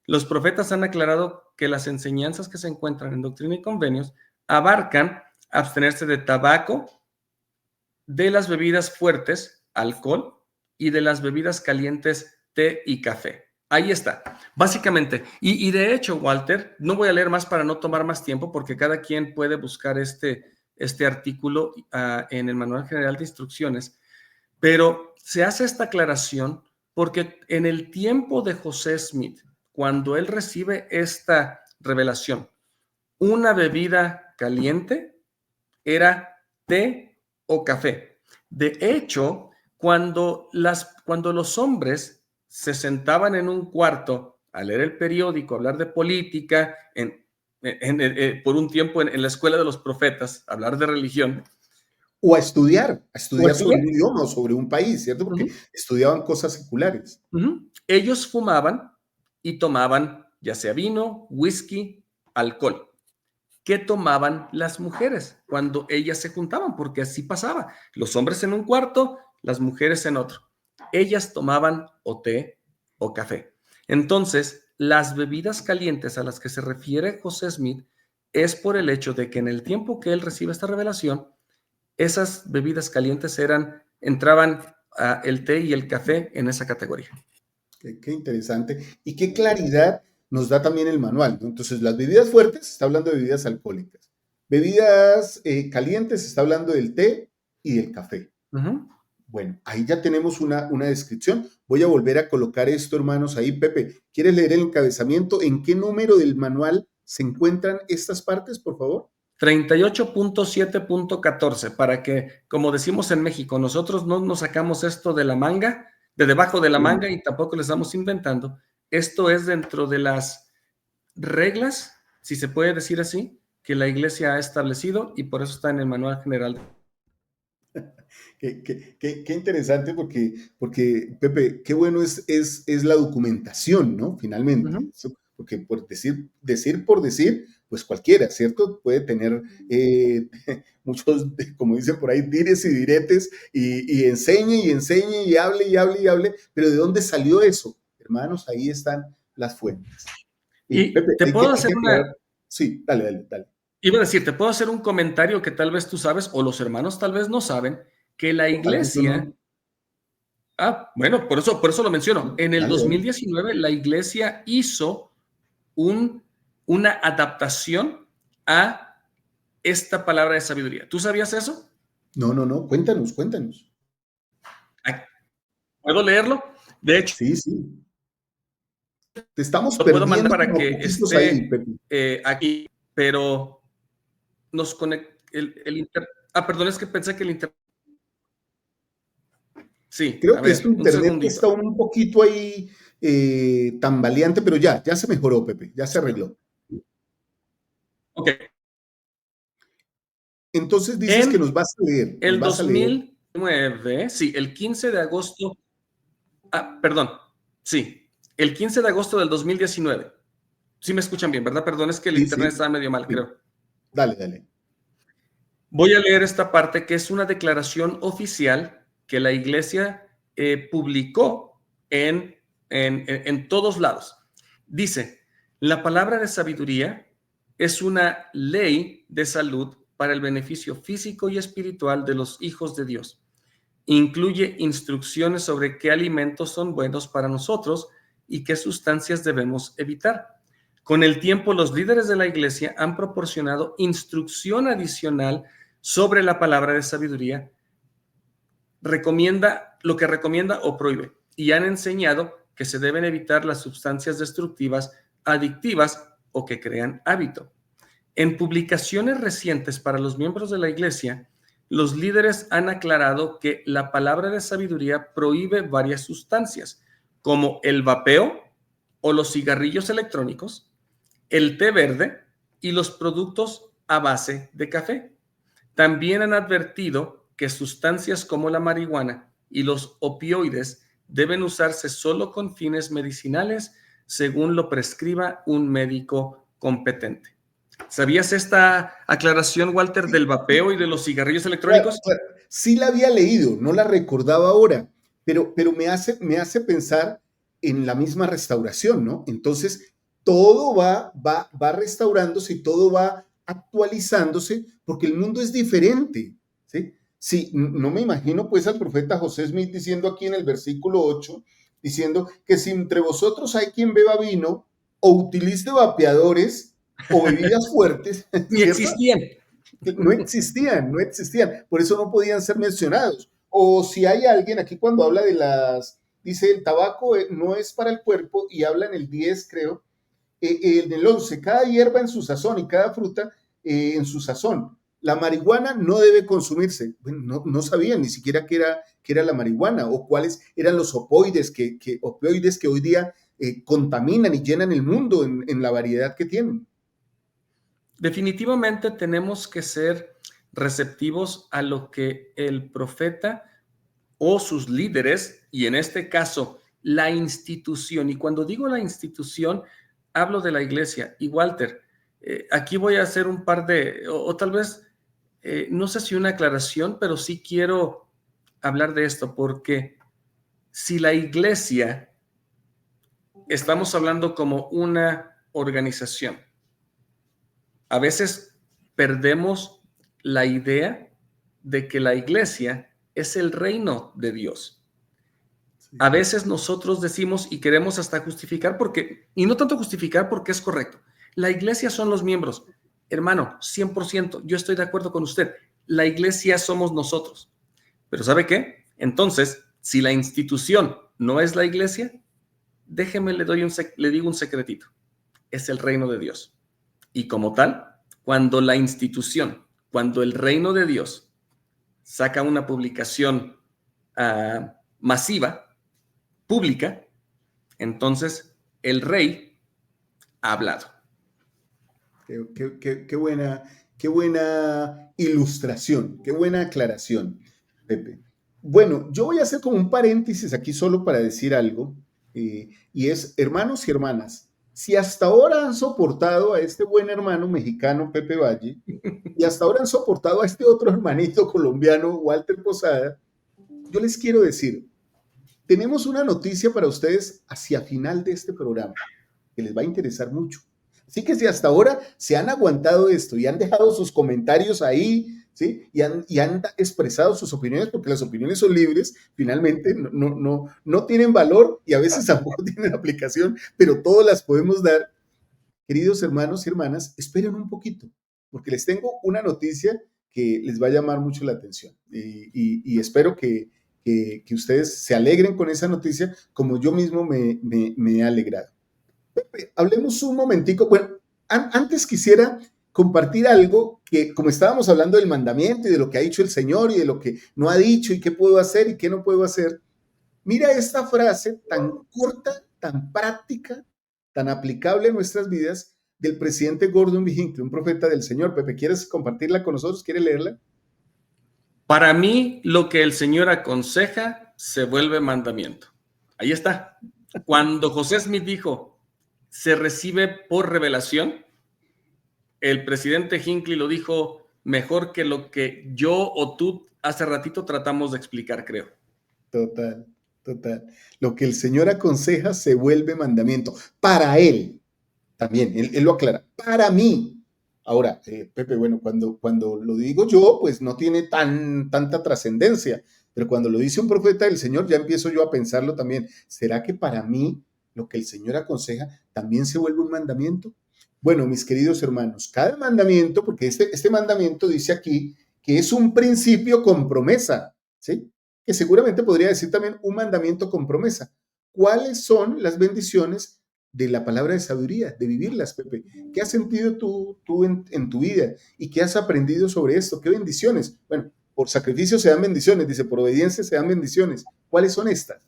Los profetas han aclarado que las enseñanzas que se encuentran en Doctrina y Convenios abarcan abstenerse de tabaco, de las bebidas fuertes, alcohol, y de las bebidas calientes, té y café. Ahí está, básicamente. Y de hecho, Walter, no voy a leer más para no tomar más tiempo, porque cada quien puede buscar este artículo en el Manual General de Instrucciones, pero se hace esta aclaración porque en el tiempo de José Smith, cuando él recibe esta revelación, una bebida caliente era té o café. De hecho, cuando los hombres se sentaban en un cuarto a leer el periódico, a hablar de política, por un tiempo en la escuela de los profetas, hablar de religión, O a o estudiar sobre estudiar, un idioma o sobre un país, ¿cierto? Porque estudiaban cosas seculares. ellos fumaban y tomaban ya sea vino, whisky, alcohol. ¿Qué tomaban las mujeres cuando ellas se juntaban? Porque así pasaba. Los hombres en un cuarto, las mujeres en otro. ellas tomaban o té o café. Entonces, las bebidas calientes a las que se refiere José Smith es por el hecho de que en el tiempo que él recibe esta revelación, esas bebidas calientes entraban el té y el café en esa categoría. Qué interesante. Y qué claridad nos da también el manual, ¿no? Entonces, las bebidas fuertes, está hablando de bebidas alcohólicas. Bebidas calientes, está hablando del té y del café. Bueno, ahí ya tenemos una descripción. Voy a volver a colocar esto, hermanos, ahí. Pepe, ¿quieres leer el encabezamiento? ¿En qué número del manual se encuentran estas partes, por favor? 38.7.14, para que, como decimos en México, nosotros no nos sacamos esto de la manga, de debajo de la manga, y tampoco le estamos inventando. Esto es dentro de las reglas, si se puede decir así, que la Iglesia ha establecido, y por eso está en el Manual General. Qué interesante porque, Pepe, qué bueno es la documentación, ¿no? Finalmente. Porque por decir, pues cualquiera, ¿cierto? Puede tener muchos, como dicen por ahí, dires y diretes, y enseñe y hable, pero ¿de dónde salió eso? Hermanos, ahí están las fuentes. Y Pepe, te puedo hacer una... Sí, dale. Iba a decir, te puedo hacer un comentario que tal vez tú sabes, o los hermanos tal vez no saben, que la Iglesia... bueno, por eso lo menciono. En el 2019 la Iglesia hizo una adaptación a esta palabra de sabiduría. ¿Tú sabías eso? No, cuéntanos. ¿Puedo leerlo? De hecho, sí. Te estamos lo perdiendo. Puedo mandar para que esté ahí, aquí, pero nos conecta el internet. Perdón, es que pensé que el internet. Sí, creo que tu internet está un poquito ahí tambaleante, pero ya se mejoró, Pepe, ya se arregló. Ok. Entonces dices que nos vas a leer. El 2009, sí, el 15 de agosto. Perdón, sí, el 15 de agosto del 2019. Sí me escuchan bien, ¿verdad? Perdón, es que el internet está medio mal, creo. Dale. Voy a leer esta parte que es una declaración oficial que la Iglesia publicó en todos lados. Dice, la palabra de sabiduría es una ley de salud para el beneficio físico y espiritual de los hijos de Dios. Incluye instrucciones sobre qué alimentos son buenos para nosotros y qué sustancias debemos evitar. Con el tiempo, los líderes de la Iglesia han proporcionado instrucción adicional sobre la palabra de sabiduría, lo que recomienda o prohíbe, y han enseñado que se deben evitar las sustancias destructivas, adictivas o que crean hábito. En publicaciones recientes para los miembros de la Iglesia, los líderes han aclarado que la palabra de sabiduría prohíbe varias sustancias, como el vapeo o los cigarrillos electrónicos, el té verde y los productos a base de café. También han advertido que sustancias como la marihuana y los opioides deben usarse solo con fines medicinales según lo prescriba un médico competente. ¿Sabías esta aclaración, Walter, del vapeo y de los cigarrillos electrónicos? Claro. Sí la había leído, no la recordaba ahora, pero me hace pensar en la misma restauración, ¿no? Entonces, todo va restaurándose y todo va actualizándose porque el mundo es diferente, ¿sí? Sí, no me imagino pues al profeta José Smith diciendo aquí en el versículo 8, diciendo que si entre vosotros hay quien beba vino o utilice vapeadores o bebidas fuertes, ni existían. No existían. Por eso no podían ser mencionados. O si hay alguien aquí cuando habla dice el tabaco no es para el cuerpo y habla en el 10, creo, en el 11, cada hierba en su sazón y cada fruta en su sazón. La marihuana no debe consumirse. Bueno, no sabían ni siquiera qué era la marihuana o cuáles eran los opioides que hoy día contaminan y llenan el mundo en la variedad que tienen. Definitivamente tenemos que ser receptivos a lo que el profeta o sus líderes, y en este caso la institución, y cuando digo la institución, hablo de la Iglesia. Y Walter, aquí voy a hacer un par de, o tal vez, no sé si una aclaración, pero sí quiero hablar de esto, porque si la iglesia, estamos hablando como una organización, a veces perdemos la idea de que la iglesia es el reino de Dios. A veces nosotros decimos y queremos hasta justificar y no tanto justificar porque es correcto. La iglesia son los miembros. Hermano, 100%, yo estoy de acuerdo con usted. La iglesia somos nosotros. Pero ¿sabe qué? Entonces, si la institución no es la iglesia, déjeme, le digo un secretito. Es el reino de Dios. Y como tal, cuando la institución, cuando el reino de Dios saca una publicación masiva, pública, entonces el rey ha hablado. Qué buena ilustración, qué buena aclaración, Pepe. Bueno, yo voy a hacer como un paréntesis aquí solo para decir algo, y es, hermanos y hermanas, si hasta ahora han soportado a este buen hermano mexicano, Pepe Valle, y hasta ahora han soportado a este otro hermanito colombiano, Walter Posada, yo les quiero decir, tenemos una noticia para ustedes hacia final de este programa, que les va a interesar mucho. Así que si hasta ahora se han aguantado esto y han dejado sus comentarios ahí, ¿sí? Y han expresado sus opiniones, porque las opiniones son libres, finalmente no tienen valor y a veces tampoco tienen aplicación, pero todas las podemos dar. Queridos hermanos y hermanas, esperen un poquito, porque les tengo una noticia que les va a llamar mucho la atención y espero que ustedes se alegren con esa noticia como yo mismo me he alegrado. Pepe, hablemos un momentico. Bueno, antes quisiera compartir algo que, como estábamos hablando del mandamiento y de lo que ha dicho el Señor y de lo que no ha dicho y qué puedo hacer y qué no puedo hacer, mira esta frase tan corta, tan práctica, tan aplicable en nuestras vidas del presidente Gordon B. Hinckley, un profeta del Señor. Pepe, ¿quieres compartirla con nosotros? ¿Quieres leerla? Para mí, lo que el Señor aconseja se vuelve mandamiento. Ahí está. Cuando José Smith dijo, se recibe por revelación, el presidente Hinckley lo dijo mejor que lo que yo o tú hace ratito tratamos de explicar, creo. Total. Lo que el Señor aconseja se vuelve mandamiento. Para él, también, él lo aclara. Para mí. Ahora, Pepe, bueno, cuando lo digo yo, pues no tiene tanta trascendencia. Pero cuando lo dice un profeta del Señor, ya empiezo yo a pensarlo también. ¿Será que para mí lo que el Señor aconseja también se vuelve un mandamiento? Bueno, mis queridos hermanos, cada mandamiento, porque este mandamiento dice aquí que es un principio con promesa, ¿sí? Que seguramente podría decir también un mandamiento con promesa. ¿Cuáles son las bendiciones de la palabra de sabiduría, de vivirlas, Pepe? ¿Qué has sentido tú en tu vida? ¿Y qué has aprendido sobre esto? ¿Qué bendiciones? Bueno, por sacrificio se dan bendiciones, dice, por obediencia se dan bendiciones. ¿Cuáles son estas?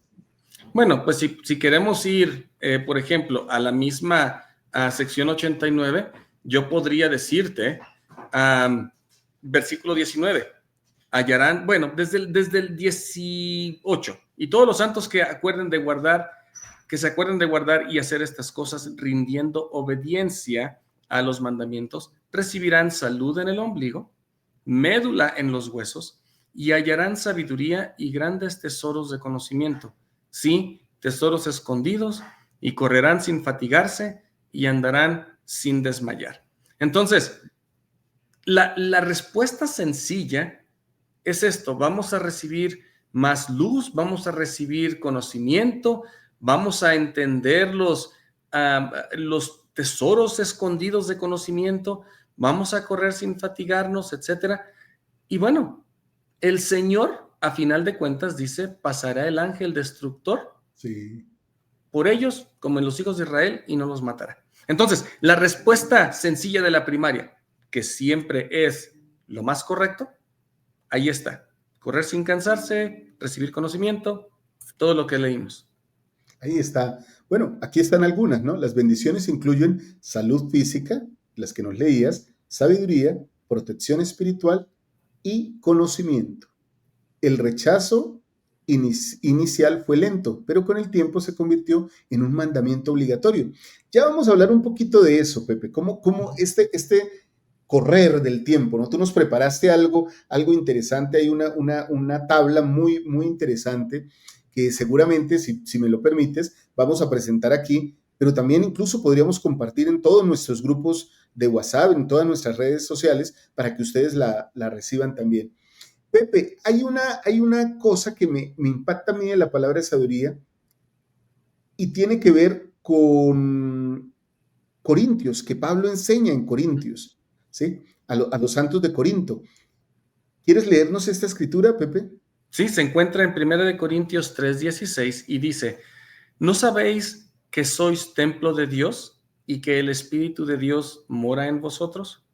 Bueno, pues si queremos ir, por ejemplo, a la misma sección 89, yo podría decirte, versículo 19, hallarán, bueno, desde el 18, y todos los santos que se acuerden de guardar y hacer estas cosas rindiendo obediencia a los mandamientos, recibirán salud en el ombligo, médula en los huesos, y hallarán sabiduría y grandes tesoros de conocimiento. Sí, tesoros escondidos, y correrán sin fatigarse y andarán sin desmayar. Entonces, la respuesta sencilla es esto: vamos a recibir más luz, vamos a recibir conocimiento, vamos a entender los tesoros escondidos de conocimiento, vamos a correr sin fatigarnos, etcétera. Y bueno, el Señor, a final de cuentas, dice, pasará el ángel destructor por ellos, como en los hijos de Israel, y no los matará. Entonces, la respuesta sencilla de la primaria, que siempre es lo más correcto, ahí está. Correr sin cansarse, recibir conocimiento, todo lo que leímos. Ahí está. Bueno, aquí están algunas, ¿no? Las bendiciones incluyen salud física, las que nos leías, sabiduría, protección espiritual y conocimiento. El rechazo inicial fue lento, pero con el tiempo se convirtió en un mandamiento obligatorio. Ya vamos a hablar un poquito de eso, Pepe, cómo este correr del tiempo, ¿no? Tú nos preparaste algo interesante, hay una tabla muy interesante que seguramente, si me lo permites, vamos a presentar aquí, pero también incluso podríamos compartir en todos nuestros grupos de WhatsApp, en todas nuestras redes sociales, para que ustedes la reciban también. Pepe, hay una cosa que me impacta a mí de la palabra sabiduría y tiene que ver con Corintios, que Pablo enseña en Corintios, ¿sí? A los santos de Corinto. ¿Quieres leernos esta escritura, Pepe? Sí, se encuentra en 1 Corintios 3:16 y dice, ¿no sabéis que sois templo de Dios y que el Espíritu de Dios mora en vosotros?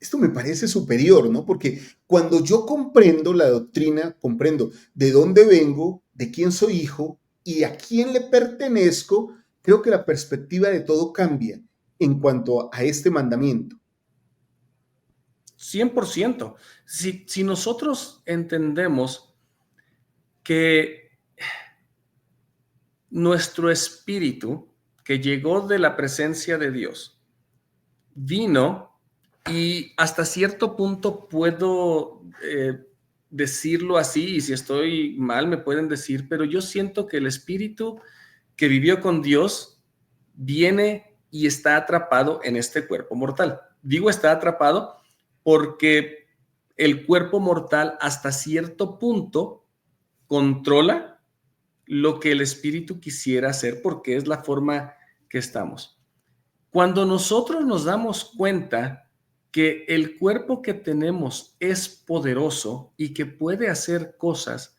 Esto me parece superior, ¿no? Porque cuando yo comprendo la doctrina, comprendo de dónde vengo, de quién soy hijo y a quién le pertenezco, creo que la perspectiva de todo cambia en cuanto a este mandamiento. 100%. Si nosotros entendemos que nuestro espíritu, que llegó de la presencia de Dios, vino y hasta cierto punto puedo decirlo así, y si estoy mal me pueden decir, pero yo siento que el espíritu que vivió con Dios viene y está atrapado en este cuerpo mortal. Digo está atrapado porque el cuerpo mortal hasta cierto punto controla lo que el espíritu quisiera hacer porque es la forma que estamos. Cuando nosotros nos damos cuenta que el cuerpo que tenemos es poderoso y que puede hacer cosas,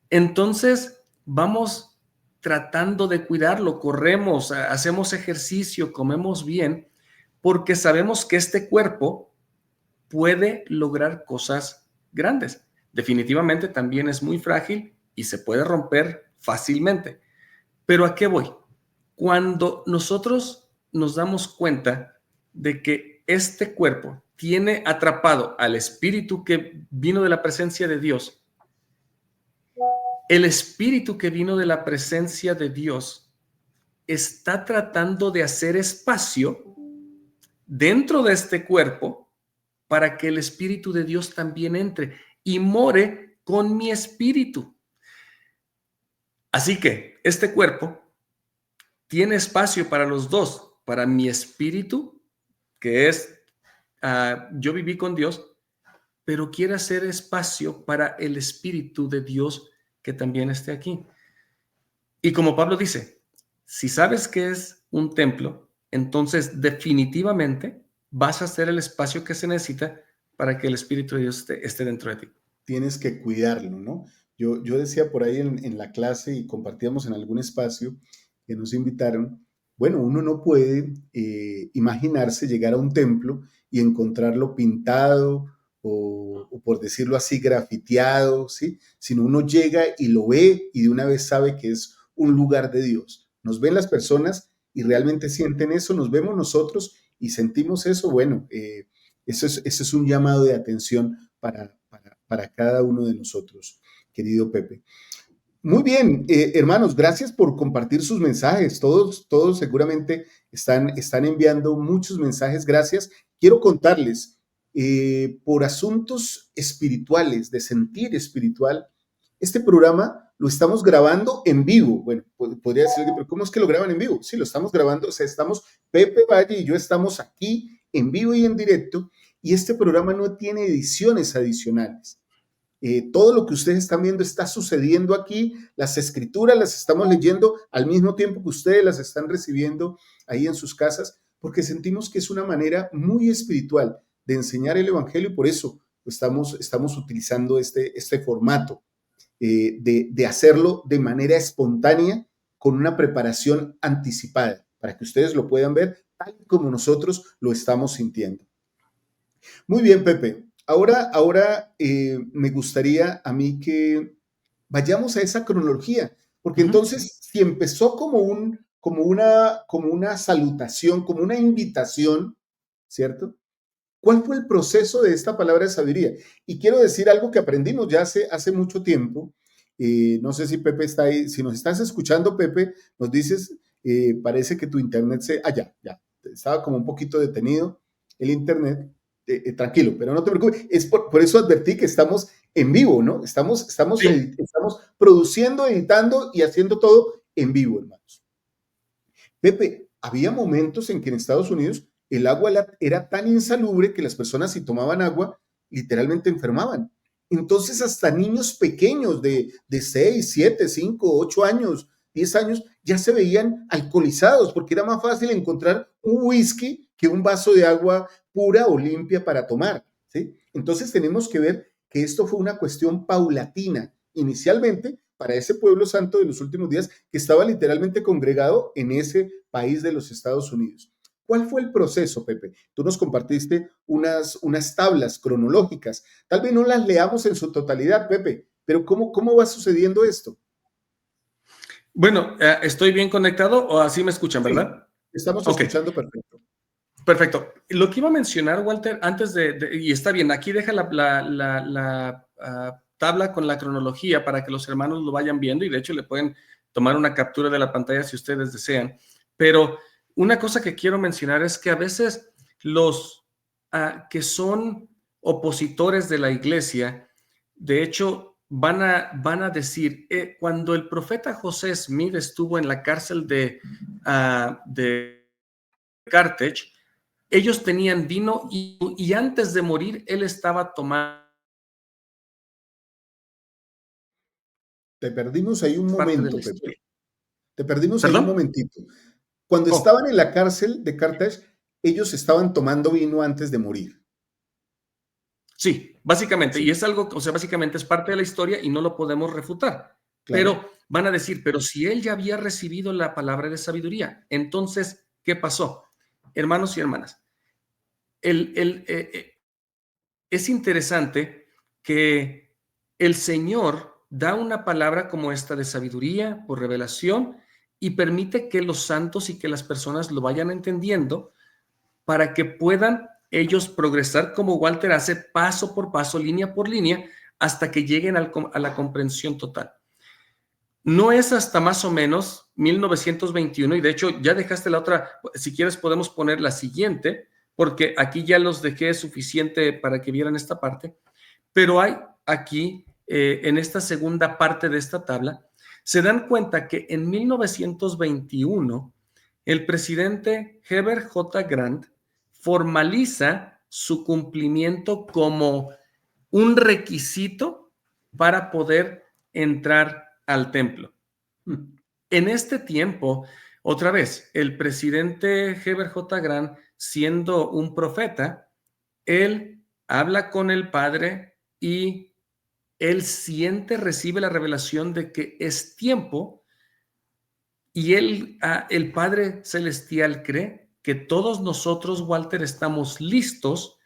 entonces vamos tratando de cuidarlo, corremos, hacemos ejercicio, comemos bien, porque sabemos que este cuerpo puede lograr cosas grandes. Definitivamente también es muy frágil y se puede romper fácilmente. Pero ¿a qué voy? Cuando nosotros nos damos cuenta de que este cuerpo tiene atrapado al espíritu que vino de la presencia de Dios, el espíritu que vino de la presencia de Dios está tratando de hacer espacio dentro de este cuerpo para que el espíritu de Dios también entre y more con mi espíritu. Así que este cuerpo tiene espacio para los dos, para mi espíritu, que es, yo viví con Dios, pero quiere hacer espacio para el espíritu de Dios que también esté aquí. Y como Pablo dice, si sabes que es un templo, entonces definitivamente vas a hacer el espacio que se necesita para que el espíritu de Dios esté dentro de ti. Tienes que cuidarlo, ¿no? Yo decía por ahí en la clase y compartíamos en algún espacio que nos invitaron, bueno, uno no puede imaginarse llegar a un templo y encontrarlo pintado o por decirlo así, grafiteado, ¿sí? Sino uno llega y lo ve y de una vez sabe que es un lugar de Dios. Nos ven las personas y realmente sienten eso, nos vemos nosotros y sentimos eso, bueno, eso es un llamado de atención para cada uno de nosotros, querido Pepe. Muy bien, hermanos, gracias por compartir sus mensajes. Todos seguramente están enviando muchos mensajes. Gracias. Quiero contarles, por asuntos espirituales, de sentir espiritual, este programa lo estamos grabando en vivo. Bueno, podría decir, pero ¿cómo es que lo graban en vivo? Sí, lo estamos grabando, o sea, Pepe Valle y yo estamos aquí en vivo y en directo, y este programa no tiene ediciones adicionales. Todo lo que ustedes están viendo está sucediendo aquí, las escrituras las estamos leyendo al mismo tiempo que ustedes las están recibiendo ahí en sus casas, porque sentimos que es una manera muy espiritual de enseñar el Evangelio y por eso estamos utilizando este formato, de hacerlo de manera espontánea con una preparación anticipada, para que ustedes lo puedan ver tal como nosotros lo estamos sintiendo. Muy bien, Pepe. Ahora me gustaría a mí que vayamos a esa cronología, porque entonces si empezó como una salutación, como una invitación, ¿cierto? ¿Cuál fue el proceso de esta palabra de sabiduría? Y quiero decir algo que aprendimos ya hace mucho tiempo. No sé si Pepe está ahí. Si nos estás escuchando, Pepe, nos dices, parece que tu internet ya, estaba como un poquito detenido el internet. Tranquilo, pero no te preocupes. Es por eso advertí que estamos en vivo, ¿no? Sí. Estamos produciendo, editando y haciendo todo en vivo, hermanos. Pepe, había momentos en que en Estados Unidos el agua era tan insalubre que las personas si tomaban agua literalmente enfermaban. Entonces hasta niños pequeños de 6, 7, 5, 8 años, 10 años, ya se veían alcoholizados porque era más fácil encontrar un whisky que un vaso de agua pura o limpia para tomar, ¿sí? Entonces tenemos que ver que esto fue una cuestión paulatina. Inicialmente, para ese pueblo santo de los últimos días que estaba literalmente congregado en ese país de los Estados Unidos. ¿Cuál fue el proceso, Pepe? Tú nos compartiste unas tablas cronológicas. Tal vez no las leamos en su totalidad, Pepe, pero ¿cómo va sucediendo esto? Bueno, ¿estoy bien conectado o así me escuchan, Sí, verdad? estamos Ok, escuchando perfecto. perfecto. Lo que iba a mencionar, Walter, antes y está bien, aquí deja la tabla con la cronología para que los hermanos lo vayan viendo y de hecho le pueden tomar una captura de la pantalla si ustedes desean. Pero una cosa que quiero mencionar es que a veces los que son opositores de la iglesia, de hecho, van a decir, cuando el profeta José Smith estuvo en la cárcel de Carthage, ellos tenían vino y antes de morir él estaba tomando Te perdimos ahí un parte de la momento, Pepe. historia. Te perdimos ahí un ¿Perdón? momentito. Cuando Oh, estaban en la cárcel de Carthage, ellos estaban tomando vino antes de morir. sí, básicamente, y Sí, es algo, o sea, básicamente es parte de la historia y no lo podemos refutar. claro. Pero van a decir, pero si él ya había recibido la palabra de sabiduría, entonces, ¿qué pasó? Hermanos y hermanas, el, el, eh, eh, es interesante que el Señor da una palabra como esta de sabiduría por revelación y permite que los santos y que las personas lo vayan entendiendo para que puedan ellos progresar como Walter hace paso por paso, línea por línea, hasta que lleguen a la comprensión total. No es hasta más o menos 1921, y de hecho ya dejaste la otra, si quieres podemos poner la siguiente, porque aquí ya los dejé suficiente para que vieran esta parte, pero hay aquí, en esta segunda parte de esta tabla, se dan cuenta que en 1921 el presidente Heber J. Grant formaliza su cumplimiento como un requisito para poder entrar al templo. En este tiempo, otra vez, el presidente Heber J. Grant, siendo un profeta, él habla con el Padre y él siente, recibe la revelación de que es tiempo y él, el Padre Celestial cree que todos nosotros, Walter, estamos listos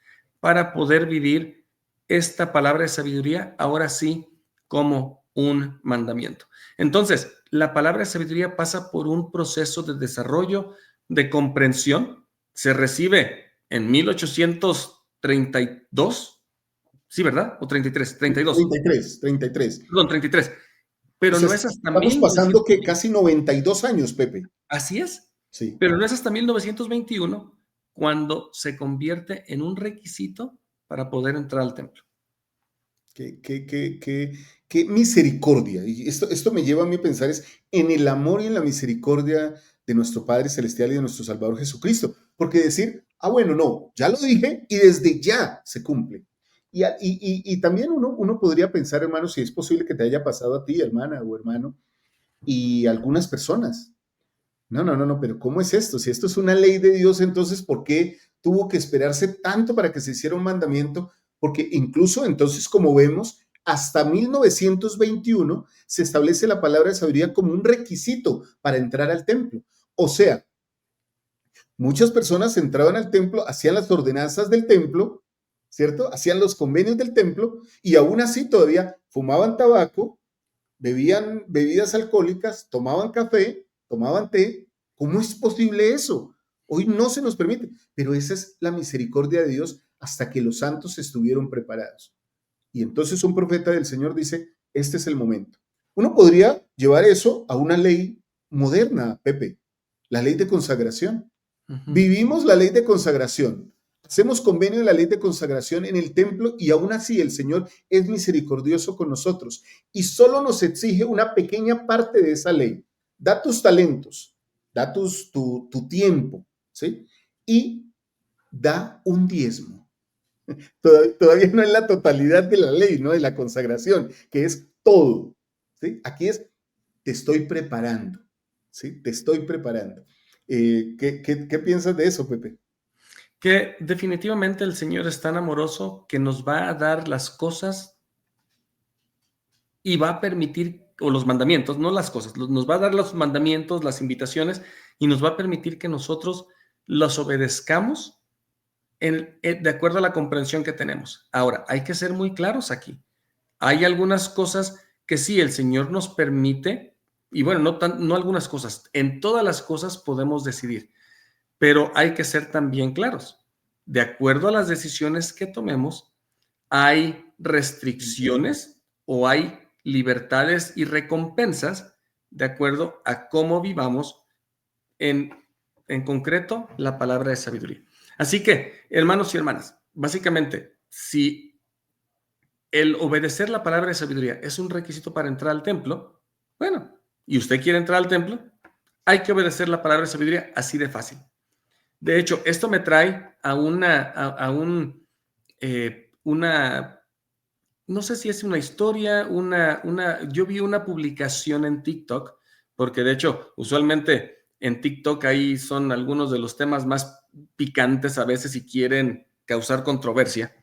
para poder vivir esta palabra de sabiduría, ahora sí, como un mandamiento. Entonces, la palabra de sabiduría pasa por un proceso de desarrollo, de comprensión. Se recibe en 1832, sí, ¿verdad? O 33, 32, 33, 33. perdón, 33, O pero sea, no es hasta estamos pasando que casi 92 años, Pepe. Así es, Sí. pero no es hasta 1921 cuando se convierte en un requisito para poder entrar al templo. Qué misericordia. Y esto me lleva a mí a pensar es en el amor y en la misericordia de nuestro Padre Celestial y de nuestro Salvador Jesucristo. Porque decir, bueno, no, ya lo dije y desde ya se cumple. Y también uno podría pensar, hermano, si es posible que te haya pasado a ti, hermana o hermano, y algunas personas. No, pero ¿cómo es esto? Si esto es una ley de Dios, entonces, ¿por qué tuvo que esperarse tanto para que se hiciera un mandamiento? Porque incluso entonces, como vemos, hasta 1921 se establece la palabra de sabiduría como un requisito para entrar al templo. O sea, muchas personas entraban al templo, hacían las ordenanzas del templo, ¿cierto? Hacían los convenios del templo y aún así todavía fumaban tabaco, bebían bebidas alcohólicas, tomaban café, tomaban té. ¿Cómo es posible eso? Hoy no se nos permite, pero esa es la misericordia de Dios hasta que los santos estuvieron preparados. Y entonces un profeta del Señor dice, este es el momento. Uno podría llevar eso a una ley moderna, Pepe, la ley de consagración. Ujú. Vivimos la ley de consagración. Hacemos convenio de la ley de consagración en el templo y aún así el Señor es misericordioso con nosotros y solo nos exige una pequeña parte de esa ley. Da tus talentos, da tu tiempo, ¿sí? Y da un diezmo. Todavía no es la totalidad de la ley, ¿no? De la consagración, que es todo, ¿sí? Aquí es, te estoy preparando, ¿sí? Te estoy preparando. ¿Qué piensas de eso, Pepe? Que definitivamente el Señor es tan amoroso que nos va a dar las cosas y va a permitir, o los mandamientos, no las cosas, nos va a dar los mandamientos, las invitaciones, y nos va a permitir que nosotros los obedezcamos de acuerdo a la comprensión que tenemos. Ahora, hay que ser muy claros aquí. Hay algunas cosas que sí, el Señor nos permite, y bueno, no algunas cosas, en todas las cosas podemos decidir, pero hay que ser también claros. De acuerdo a las decisiones que tomemos, hay restricciones o hay libertades y recompensas de acuerdo a cómo vivamos en concreto la palabra de sabiduría. Así que, hermanos y hermanas, básicamente, si el obedecer la palabra de sabiduría es un requisito para entrar al templo, bueno, y usted quiere entrar al templo, hay que obedecer la palabra de sabiduría así de fácil. De hecho, esto me trae a una, no sé si es una historia, yo vi una publicación en TikTok, porque de hecho, usualmente en TikTok ahí son algunos de los temas más picantes a veces y quieren causar controversia.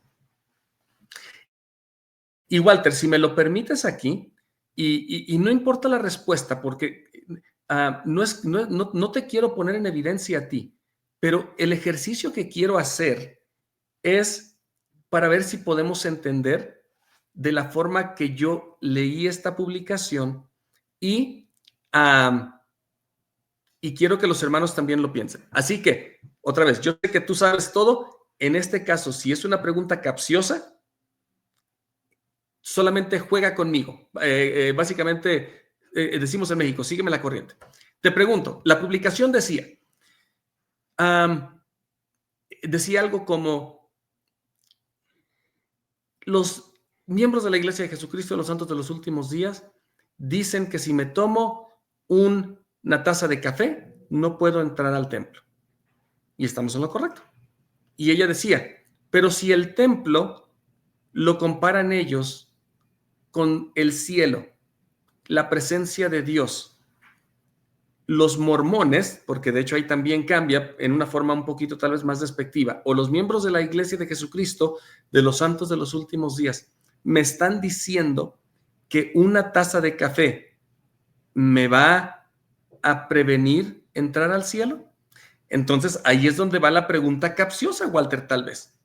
Y Walter, si me lo permites aquí, y no importa la respuesta, porque no te quiero poner en evidencia a ti, pero el ejercicio que quiero hacer es para ver si podemos entender de la forma que yo leí esta publicación y, y quiero que los hermanos también lo piensen. Así que, otra vez, yo sé que tú sabes todo. En este caso, si es una pregunta capciosa, solamente juega conmigo. Básicamente, decimos en México, sígueme la corriente. Te pregunto, la publicación decía algo como: los miembros de la Iglesia de Jesucristo de los Santos de los Últimos Días dicen que si me tomo una taza de café, no puedo entrar al templo. Y estamos en lo correcto. Y ella decía, pero si el templo lo comparan ellos con el cielo, la presencia de Dios, los mormones, porque de hecho ahí también cambia en una forma un poquito tal vez más despectiva, o los miembros de la Iglesia de Jesucristo de los Santos de los Últimos Días, me están diciendo que una taza de café me va a prevenir entrar al cielo. Entonces ahí es donde va la pregunta capciosa, Walter, tal vez.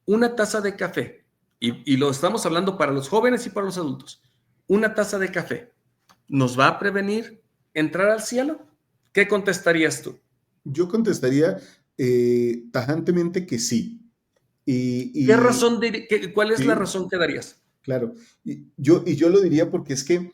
Una taza de café, y lo estamos hablando para los jóvenes y para los adultos, una taza de café, ¿nos va a prevenir entrar al cielo? ¿Qué contestarías tú? Yo contestaría tajantemente que sí. ¿Qué razón ¿Cuál es la Sí, razón que darías? claro. Y yo lo diría porque es que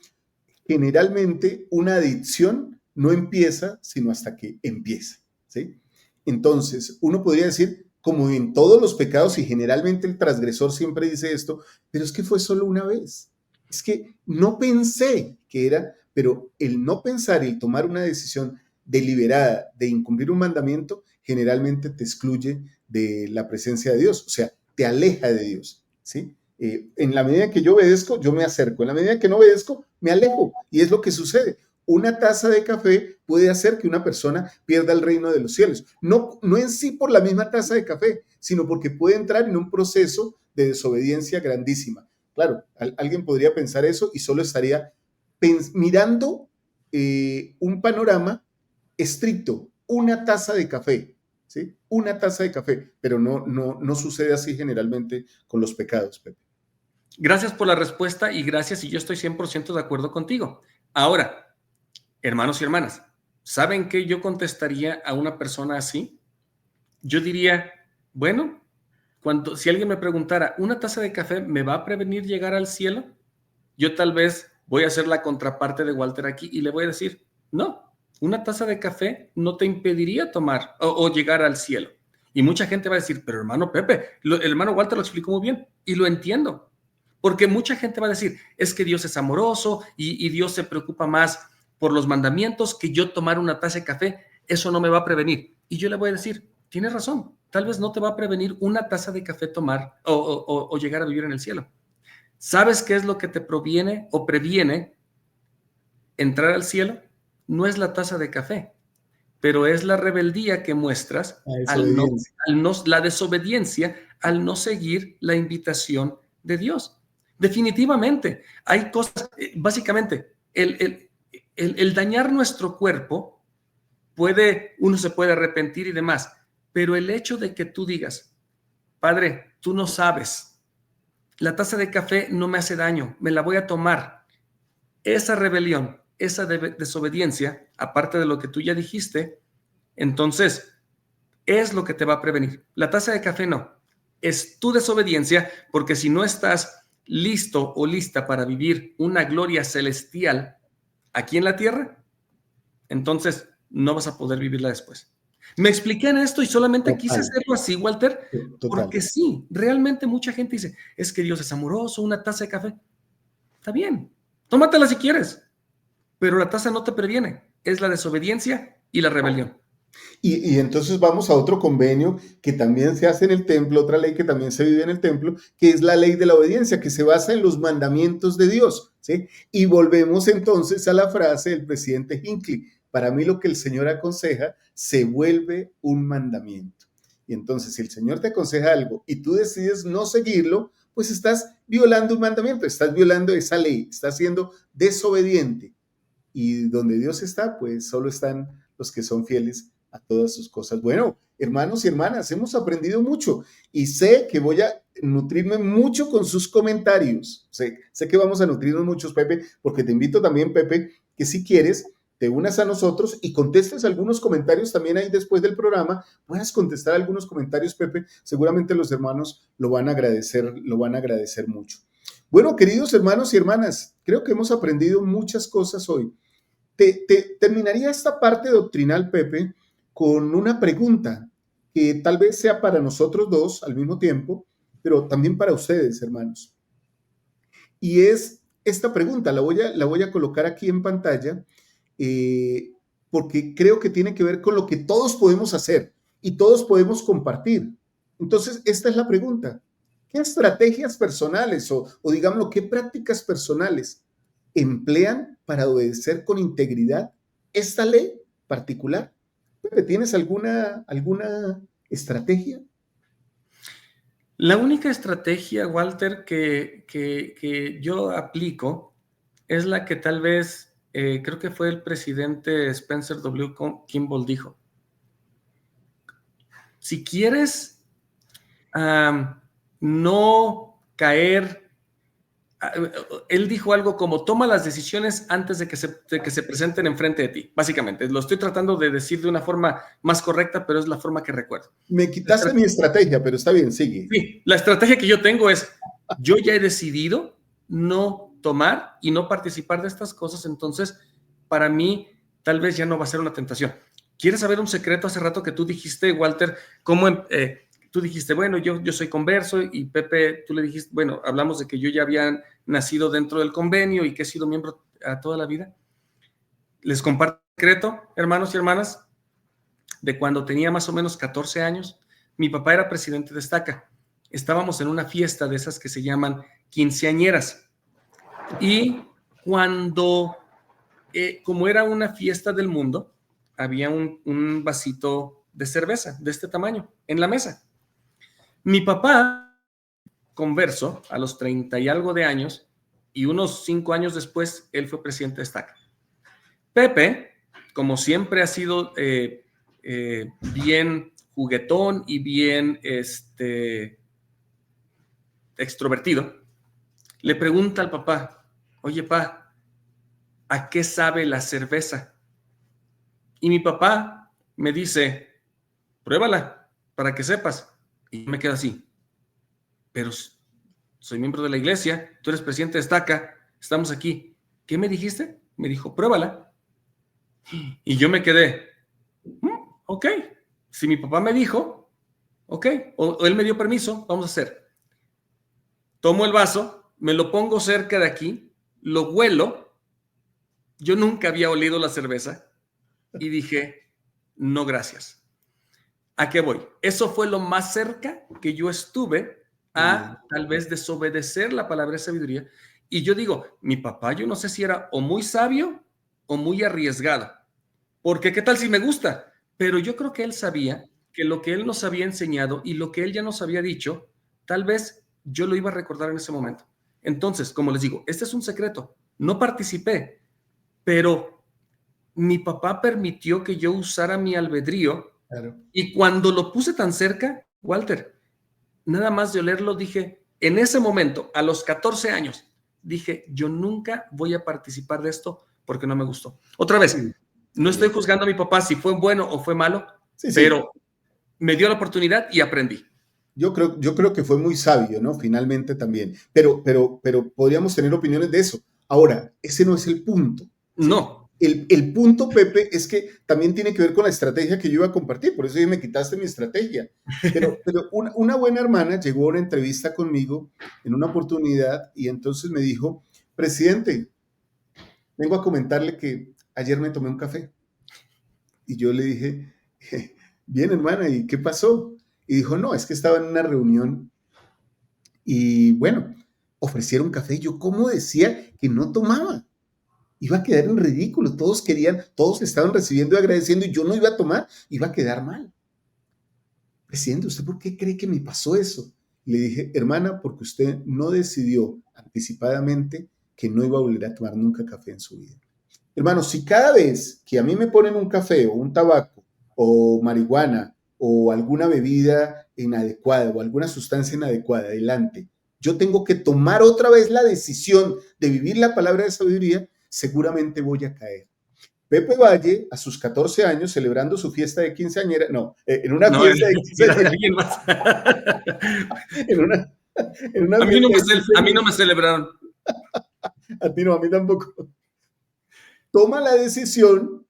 generalmente una adicción no empieza sino hasta que empieza, ¿sí? Entonces, uno podría decir, como en todos los pecados, y generalmente el transgresor siempre dice esto, pero es que fue solo una vez. Es que no pensé que era, pero el no pensar y el tomar una decisión deliberada de incumplir un mandamiento, generalmente te excluye de la presencia de Dios, o sea, te aleja de Dios, ¿sí? En la medida que yo obedezco, yo me acerco. En la medida que no obedezco, me alejo. Y es lo que sucede. Una taza de café puede hacer que una persona pierda el reino de los cielos. No en sí por la misma taza de café, sino porque puede entrar en un proceso de desobediencia grandísima. Claro, alguien podría pensar eso y solo estaría mirando un panorama estricto, una taza de café, ¿sí? Una taza de café, pero no sucede así generalmente con los pecados, Pepe. Gracias por la respuesta y gracias, y yo estoy 100% de acuerdo contigo. Ahora, hermanos y hermanas, ¿saben qué yo contestaría a una persona así? Yo diría, bueno, si alguien me preguntara, ¿una taza de café me va a prevenir llegar al cielo? Yo tal vez voy a hacer la contraparte de Walter aquí y le voy a decir, no, una taza de café no te impediría tomar o llegar al cielo. Y mucha gente va a decir, pero hermano Pepe, el hermano Walter lo explicó muy bien y lo entiendo. Porque mucha gente va a decir, es que Dios es amoroso y Dios se preocupa más por los mandamientos que yo tomar una taza de café, eso no me va a prevenir. Y yo le voy a decir, tienes razón, tal vez no te va a prevenir una taza de café tomar o llegar a vivir en el cielo. ¿Sabes qué es lo que te proviene o previene entrar al cielo? No es la taza de café, pero es la rebeldía que muestras la desobediencia al no seguir la invitación de Dios. Definitivamente, hay cosas, básicamente, el dañar nuestro cuerpo, uno se puede arrepentir y demás, pero el hecho de que tú digas, Padre, tú no sabes, la taza de café no me hace daño, me la voy a tomar. Esa rebelión, esa desobediencia, aparte de lo que tú ya dijiste, entonces es lo que te va a prevenir. La taza de café no, es tu desobediencia, porque si no estás listo o lista para vivir una gloria celestial aquí en la tierra, entonces no vas a poder vivirla después. Me expliqué en esto y solamente quise hacerlo así, Walter, porque sí, realmente mucha gente dice, es que Dios es amoroso, una taza de café. Está bien, tómatela si quieres, pero la taza no te previene, es la desobediencia y la rebelión. Y entonces vamos a otro convenio que también se hace en el templo, otra ley que también se vive en el templo, que es la ley de la obediencia, que se basa en los mandamientos de Dios, ¿sí? Y volvemos entonces a la frase del presidente Hinckley, para mí lo que el Señor aconseja se vuelve un mandamiento. Y entonces si el Señor te aconseja algo y tú decides no seguirlo, pues estás violando un mandamiento, estás violando esa ley, estás siendo desobediente. Y donde Dios está, pues solo están los que son fieles a todas sus cosas. Bueno, hermanos y hermanas, hemos aprendido mucho y sé que voy a nutrirme mucho con sus comentarios. Sé que vamos a nutrirnos muchos, Pepe, porque te invito también, Pepe, que si quieres, te unas a nosotros y contestes algunos comentarios también ahí después del programa. Puedas contestar algunos comentarios, Pepe. Seguramente los hermanos lo van a agradecer mucho. Bueno, queridos hermanos y hermanas, creo que hemos aprendido muchas cosas hoy. Terminaría esta parte doctrinal, Pepe, con una pregunta que tal vez sea para nosotros dos al mismo tiempo, pero también para ustedes, hermanos. Y es esta pregunta, la voy a colocar aquí en pantalla, porque creo que tiene que ver con lo que todos podemos hacer y todos podemos compartir. Entonces, esta es la pregunta. ¿Qué estrategias personales o digámoslo, qué prácticas personales emplean para obedecer con integridad esta ley particular? Pepe, ¿tienes alguna estrategia? La única estrategia, Walter, que yo aplico es la que tal vez, creo que fue el presidente Spencer W. Kimball dijo. Si quieres no caer, él dijo algo como, toma las decisiones antes de que se presenten enfrente de ti, básicamente. Lo estoy tratando de decir de una forma más correcta, pero es la forma que recuerdo. Me quitaste mi estrategia, pero está bien, sigue. Sí, la estrategia que yo tengo es, yo ya he decidido no tomar y no participar de estas cosas, entonces para mí tal vez ya no va a ser una tentación. ¿Quieres saber un secreto? Hace rato que tú dijiste, Walter, cómo tú dijiste, bueno, yo soy converso, y Pepe, tú le dijiste, bueno, hablamos de que yo ya había nacido dentro del convenio y que he sido miembro a toda la vida. Les comparto un secreto, hermanos y hermanas, de cuando tenía más o menos 14 años, mi papá era presidente de Estaca. Estábamos en una fiesta de esas que se llaman quinceañeras. Y cuando, como era una fiesta del mundo, había un vasito de cerveza de este tamaño en la mesa. Mi papá, converso, a los 30 y algo de años, y unos 5 años después, él fue presidente de Estaca. Pepe, como siempre ha sido bien juguetón y bien extrovertido, le pregunta al papá, oye, pa, ¿a qué sabe la cerveza? Y mi papá me dice, pruébala para que sepas. Y yo me quedo así, pero soy miembro de la iglesia, tú eres presidente de Estaca, estamos aquí. ¿Qué me dijiste? Me dijo, pruébala. Y yo me quedé, ok, si mi papá me dijo, Ok, o él me dio permiso, vamos a hacer. Tomo el vaso, me lo pongo cerca de aquí, lo huelo. Yo nunca había olido la cerveza y dije, no, gracias. ¿A qué voy? Eso fue lo más cerca que yo estuve a tal vez desobedecer la palabra de sabiduría. Y yo digo, mi papá, yo no sé si era o muy sabio o muy arriesgado. Porque qué tal si me gusta. Pero yo creo que él sabía que lo que él nos había enseñado y lo que él ya nos había dicho, tal vez yo lo iba a recordar en ese momento. Entonces, como les digo, este es un secreto. No participé, pero mi papá permitió que yo usara mi albedrío. Claro. Y cuando lo puse tan cerca, Walter, nada más de olerlo, dije, en ese momento, a los 14 años, dije, yo nunca voy a participar de esto porque no me gustó. Otra vez, Sí, no estoy bien. juzgando a mi papá si fue bueno o fue malo, Sí, sí. pero me dio la oportunidad y aprendí. Yo creo que fue muy sabio, ¿no? Finalmente también. Pero podríamos tener opiniones de eso. Ahora, ese no es el punto, ¿sí? No, El punto, Pepe, es que también tiene que ver con la estrategia que yo iba a compartir. Por eso dije, me quitaste mi estrategia. Pero una buena hermana llegó a una entrevista conmigo en una oportunidad y entonces me dijo, presidente, vengo a comentarle que ayer me tomé un café. Y yo le dije, bien, hermana, ¿y qué pasó? Y dijo, no, es que estaba en una reunión y bueno, ofrecieron café. Yo, ¿cómo decía que no tomaba? Iba a quedar en ridículo. Todos querían, todos estaban recibiendo y agradeciendo y yo no iba a tomar, iba a quedar mal. Presidente, ¿usted por qué cree que me pasó eso? Le dije, hermana, porque usted no decidió anticipadamente que no iba a volver a tomar nunca café en su vida. Hermano, si cada vez que a mí me ponen un café o un tabaco o marihuana o alguna bebida inadecuada o alguna sustancia inadecuada delante, yo tengo que tomar otra vez la decisión de vivir la palabra de sabiduría, seguramente voy a caer. Pepe Valle, a sus 14 años, celebrando su fiesta de quinceañera, no, en una no, fiesta de era de quinceañera, alguien más. en una, en una fiesta de A mí no quinceañera, me celebraron. a ti no, a mí tampoco, toma la decisión,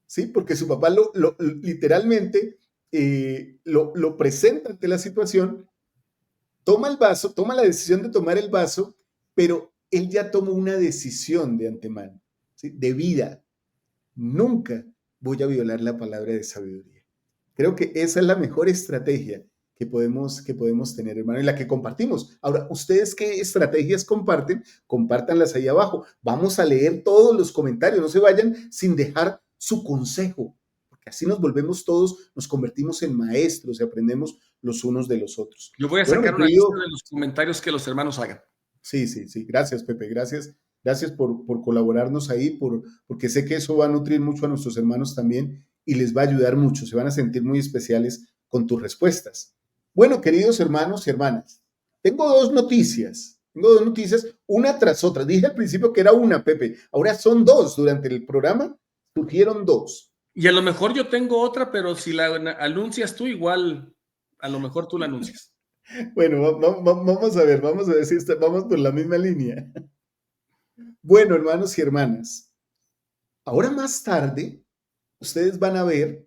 ¿sí? Porque su papá literalmente lo presenta ante la situación, toma el vaso, toma la decisión de tomar el vaso, pero él ya tomó una decisión de antemano, ¿sí? De vida. Nunca voy a violar la palabra de sabiduría. Creo que esa es la mejor estrategia que podemos tener, hermano, y la que compartimos. Ahora, ¿ustedes qué estrategias comparten? Compártanlas ahí abajo. Vamos a leer todos los comentarios, no se vayan sin dejar su consejo, porque así nos volvemos todos, nos convertimos en maestros y aprendemos los unos de los otros. Yo voy a Bueno, mi sacar una lista querido, de los comentarios que los hermanos hagan. sí, sí, sí, gracias, Pepe, gracias por colaborarnos ahí, porque sé que eso va a nutrir mucho a nuestros hermanos también y les va a ayudar mucho, se van a sentir muy especiales con tus respuestas. Bueno, queridos hermanos y hermanas, tengo dos noticias, una tras otra. Dije al principio que era una, Pepe, ahora son dos. Durante el programa surgieron dos. Y a lo mejor yo tengo otra, pero si la anuncias tú, igual a lo mejor tú la anuncias. Bueno, vamos a ver si vamos por la misma línea. Bueno, hermanos y hermanas, ahora más tarde, ustedes van a ver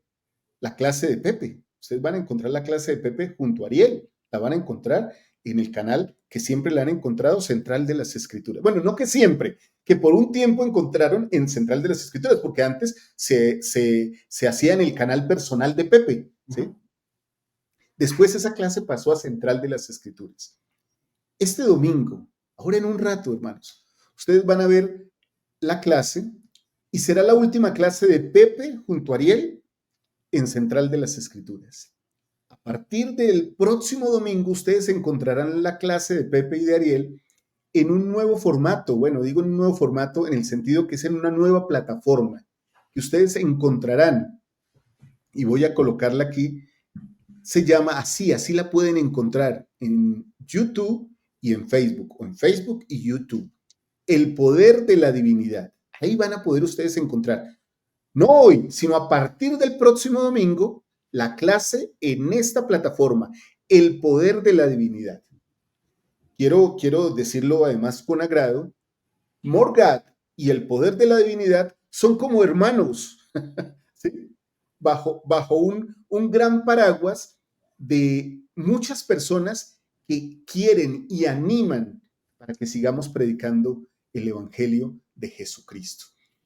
la clase de Pepe. Ustedes van a encontrar la clase de Pepe junto a Ariel. La van a encontrar en el canal que siempre la han encontrado, Central de las Escrituras. Bueno, no que siempre, que por un tiempo encontraron en Central de las Escrituras, porque antes se hacía en el canal personal de Pepe, ¿sí? Después esa clase pasó a Central de las Escrituras. Este domingo, ahora en un rato, hermanos, ustedes van a ver la clase y será la última clase de Pepe junto a Ariel en Central de las Escrituras. A partir del próximo domingo, ustedes encontrarán la clase de Pepe y de Ariel en un nuevo formato. Bueno, digo en un nuevo formato en el sentido que es en una nueva plataforma que ustedes encontrarán. Y voy a colocarla aquí. Se llama así la pueden encontrar en YouTube y en Facebook, o en Facebook y YouTube. El poder de la divinidad. Ahí van a poder ustedes encontrar, no hoy, sino a partir del próximo domingo, la clase en esta plataforma, El poder de la divinidad. Quiero decirlo además con agrado, Morgad y el poder de la divinidad son como hermanos, ¿sí? bajo un gran paraguas de muchas personas que quieren y animan para que sigamos predicando el Evangelio de Jesucristo.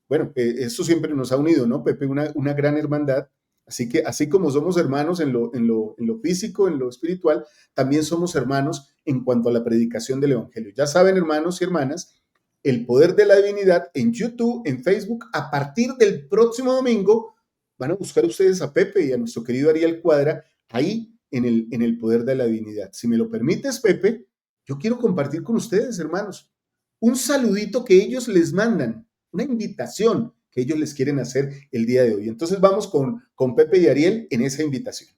Bueno, eso siempre nos ha unido, ¿no, Pepe? Una gran hermandad. Así que así como somos hermanos en lo físico, en lo espiritual, también somos hermanos en cuanto a la predicación del Evangelio. Ya saben, hermanos y hermanas, el poder de la divinidad en YouTube, en Facebook, a partir del próximo domingo, van a buscar ustedes a Pepe y a nuestro querido Ariel Cuadra ahí en el poder de la divinidad. Si me lo permites, Pepe, yo quiero compartir con ustedes, hermanos, un saludito que ellos les mandan, una invitación que ellos les quieren hacer el día de hoy. Entonces vamos con Pepe y Ariel en esa invitación.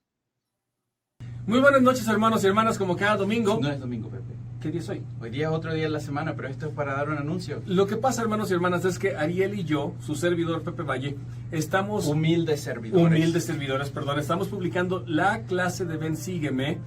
Muy buenas noches, hermanos y hermanas, como cada domingo. No es domingo, Pepe. ¿Qué día es hoy? Hoy día es otro día de la semana, pero esto es para dar un anuncio. Lo que pasa, hermanos y hermanas, es que Ariel y yo, su servidor Pepe Valle, estamos... Humildes servidores. Estamos publicando la clase de Ven Sígueme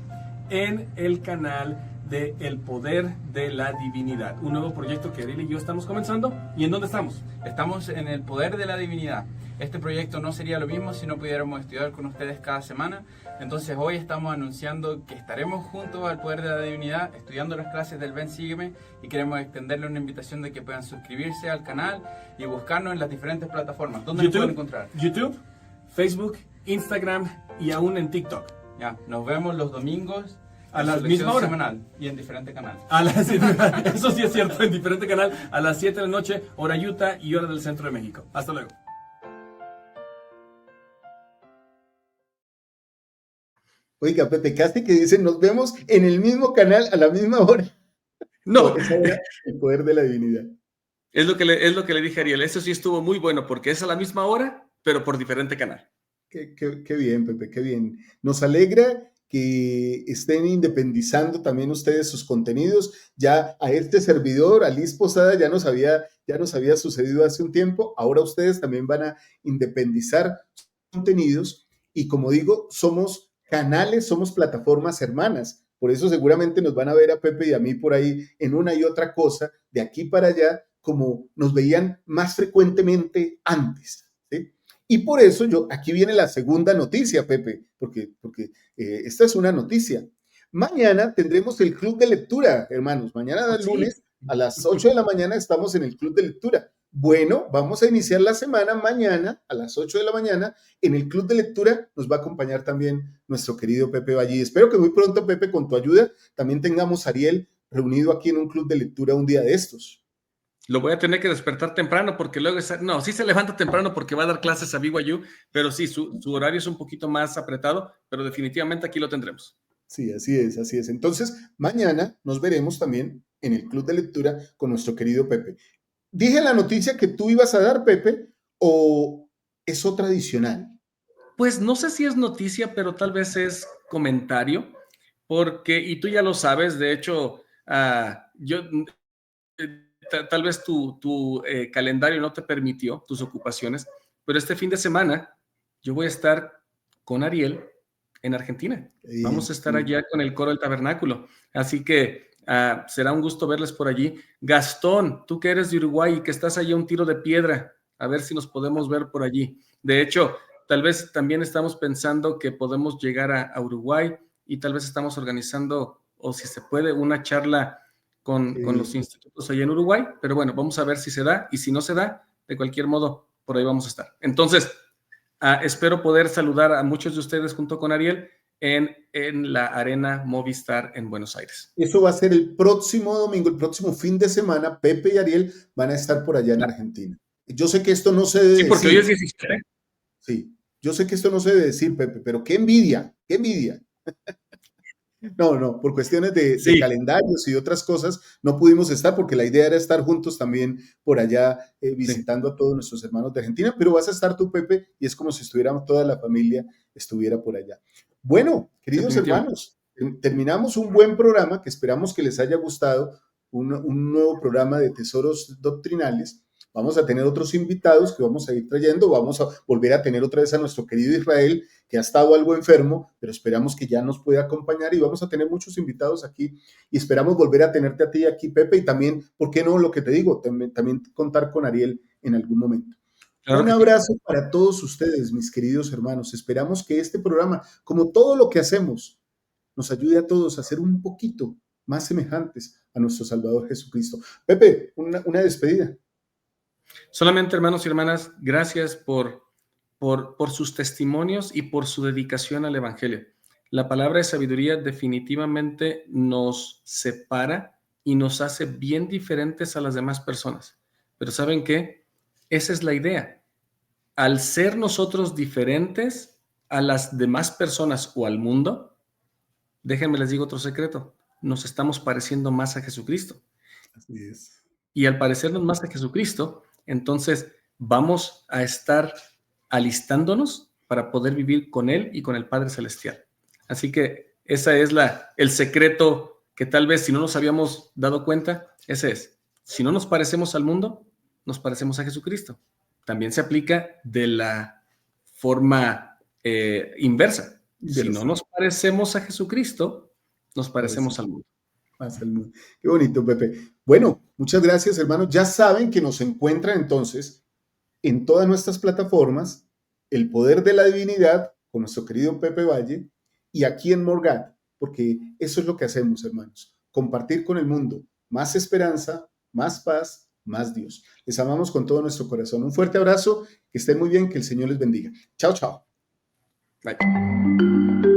en el canal de El Poder de la Divinidad. Un nuevo proyecto que Ariel y yo estamos comenzando. ¿Y en dónde estamos? Estamos en el Poder de la Divinidad. Este proyecto no sería lo mismo si no pudiéramos estudiar con ustedes cada semana. Entonces hoy estamos anunciando que estaremos juntos al Poder de la Divinidad estudiando las clases del Ven Sígueme y queremos extenderle una invitación de que puedan suscribirse al canal y buscarnos en las diferentes plataformas. ¿Dónde nos pueden encontrar? YouTube, Facebook, Instagram y aún en TikTok. Ya, nos vemos los domingos a la misma hora semanal y en diferente canal. Eso sí es cierto, en diferente canal a las 7 de la noche, hora Utah y hora del centro de México. Hasta luego. Oiga, Pepe, casi que dicen, nos vemos en el mismo canal a la misma hora. No, esa era el poder de la divinidad. Es lo que le dije a Ariel. Eso sí estuvo muy bueno porque es a la misma hora, pero por diferente canal. Qué bien, Pepe, qué bien. Nos alegra que estén independizando también ustedes sus contenidos. Ya a este servidor, a Liz Posada, ya nos había sucedido hace un tiempo. Ahora ustedes también van a independizar sus contenidos. Y como digo, somos canales, somos plataformas hermanas. Por eso seguramente nos van a ver a Pepe y a mí por ahí en una y otra cosa, de aquí para allá, como nos veían más frecuentemente antes, ¿sí? Y por eso aquí viene la segunda noticia, Pepe, porque esta es una noticia. Mañana tendremos el club de lectura, hermanos. Mañana, lunes, a las 8 de la mañana, estamos en el club de lectura. Bueno, vamos a iniciar la semana mañana, a las 8 de la mañana, en el club de lectura. Nos va a acompañar también nuestro querido Pepe Valle. Espero que muy pronto, Pepe, con tu ayuda, también tengamos a Ariel reunido aquí en un club de lectura un día de estos. Lo voy a tener que despertar temprano porque luego no, sí se levanta temprano porque va a dar clases a BYU, pero sí, su horario es un poquito más apretado, pero definitivamente aquí lo tendremos. Sí, así es, así es. Entonces, mañana nos veremos también en el club de lectura con nuestro querido Pepe. ¿Dije la noticia que tú ibas a dar, Pepe, o es otra adicional? Pues no sé si es noticia, pero tal vez es comentario, porque, y tú ya lo sabes, de hecho, yo... Tal vez tu calendario no te permitió, tus ocupaciones, pero este fin de semana yo voy a estar con Ariel en Argentina. Vamos a estar allá con el coro del tabernáculo. Así que será un gusto verles por allí. Gastón, tú que eres de Uruguay y que estás allá a un tiro de piedra, a ver si nos podemos ver por allí. De hecho, tal vez también estamos pensando que podemos llegar a Uruguay y tal vez estamos organizando, o si se puede, una charla con los institutos allá en Uruguay, pero bueno, vamos a ver si se da, y si no se da, de cualquier modo, por ahí vamos a estar. Entonces, espero poder saludar a muchos de ustedes junto con Ariel en la Arena Movistar en Buenos Aires. Eso va a ser el próximo domingo, el próximo fin de semana. Pepe y Ariel van a estar por allá en Argentina. Yo sé que esto no se debe decir. Sí, porque hoy es 17. Sí, yo sé que esto no se debe decir, Pepe, pero qué envidia, qué envidia. No, por cuestiones de calendarios y otras cosas no pudimos estar porque la idea era estar juntos también por allá visitando a todos nuestros hermanos de Argentina, pero vas a estar tú, Pepe, y es como si estuviéramos toda la familia estuviera por allá. Bueno, queridos hermanos, terminamos un buen programa que esperamos que les haya gustado, un nuevo programa de Tesoros Doctrinales. Vamos a tener otros invitados que vamos a ir trayendo, vamos a volver a tener otra vez a nuestro querido Israel, que ha estado algo enfermo, pero esperamos que ya nos pueda acompañar y vamos a tener muchos invitados aquí y esperamos volver a tenerte a ti aquí, Pepe, y también, ¿por qué no? Lo que te digo, también contar con Ariel en algún momento. Claro. Un abrazo para todos ustedes, mis queridos hermanos. Esperamos que este programa, como todo lo que hacemos, nos ayude a todos a ser un poquito más semejantes a nuestro Salvador Jesucristo. Pepe, una despedida. Solamente, hermanos y hermanas, gracias por sus testimonios y por su dedicación al Evangelio. La palabra de sabiduría definitivamente nos separa y nos hace bien diferentes a las demás personas. Pero ¿saben qué? Esa es la idea. Al ser nosotros diferentes a las demás personas o al mundo, déjenme les digo otro secreto, nos estamos pareciendo más a Jesucristo. Así es. Y al parecernos más a Jesucristo, entonces vamos a estar alistándonos para poder vivir con Él y con el Padre Celestial. Así que ese es el secreto que tal vez si no nos habíamos dado cuenta, ese es. Si no nos parecemos al mundo, nos parecemos a Jesucristo. También se aplica de la forma inversa. Si no nos parecemos a Jesucristo, nos parecemos al mundo. Más al mundo. Qué bonito, Pepe. Bueno, muchas gracias, hermanos. Ya saben que nos encuentran entonces en todas nuestras plataformas, El Poder de la Divinidad, con nuestro querido Pepe Valle, y aquí en Morgat, porque eso es lo que hacemos, hermanos. Compartir con el mundo más esperanza, más paz, más Dios. Les amamos con todo nuestro corazón. Un fuerte abrazo, que estén muy bien, que el Señor les bendiga. Chao, chao. Bye.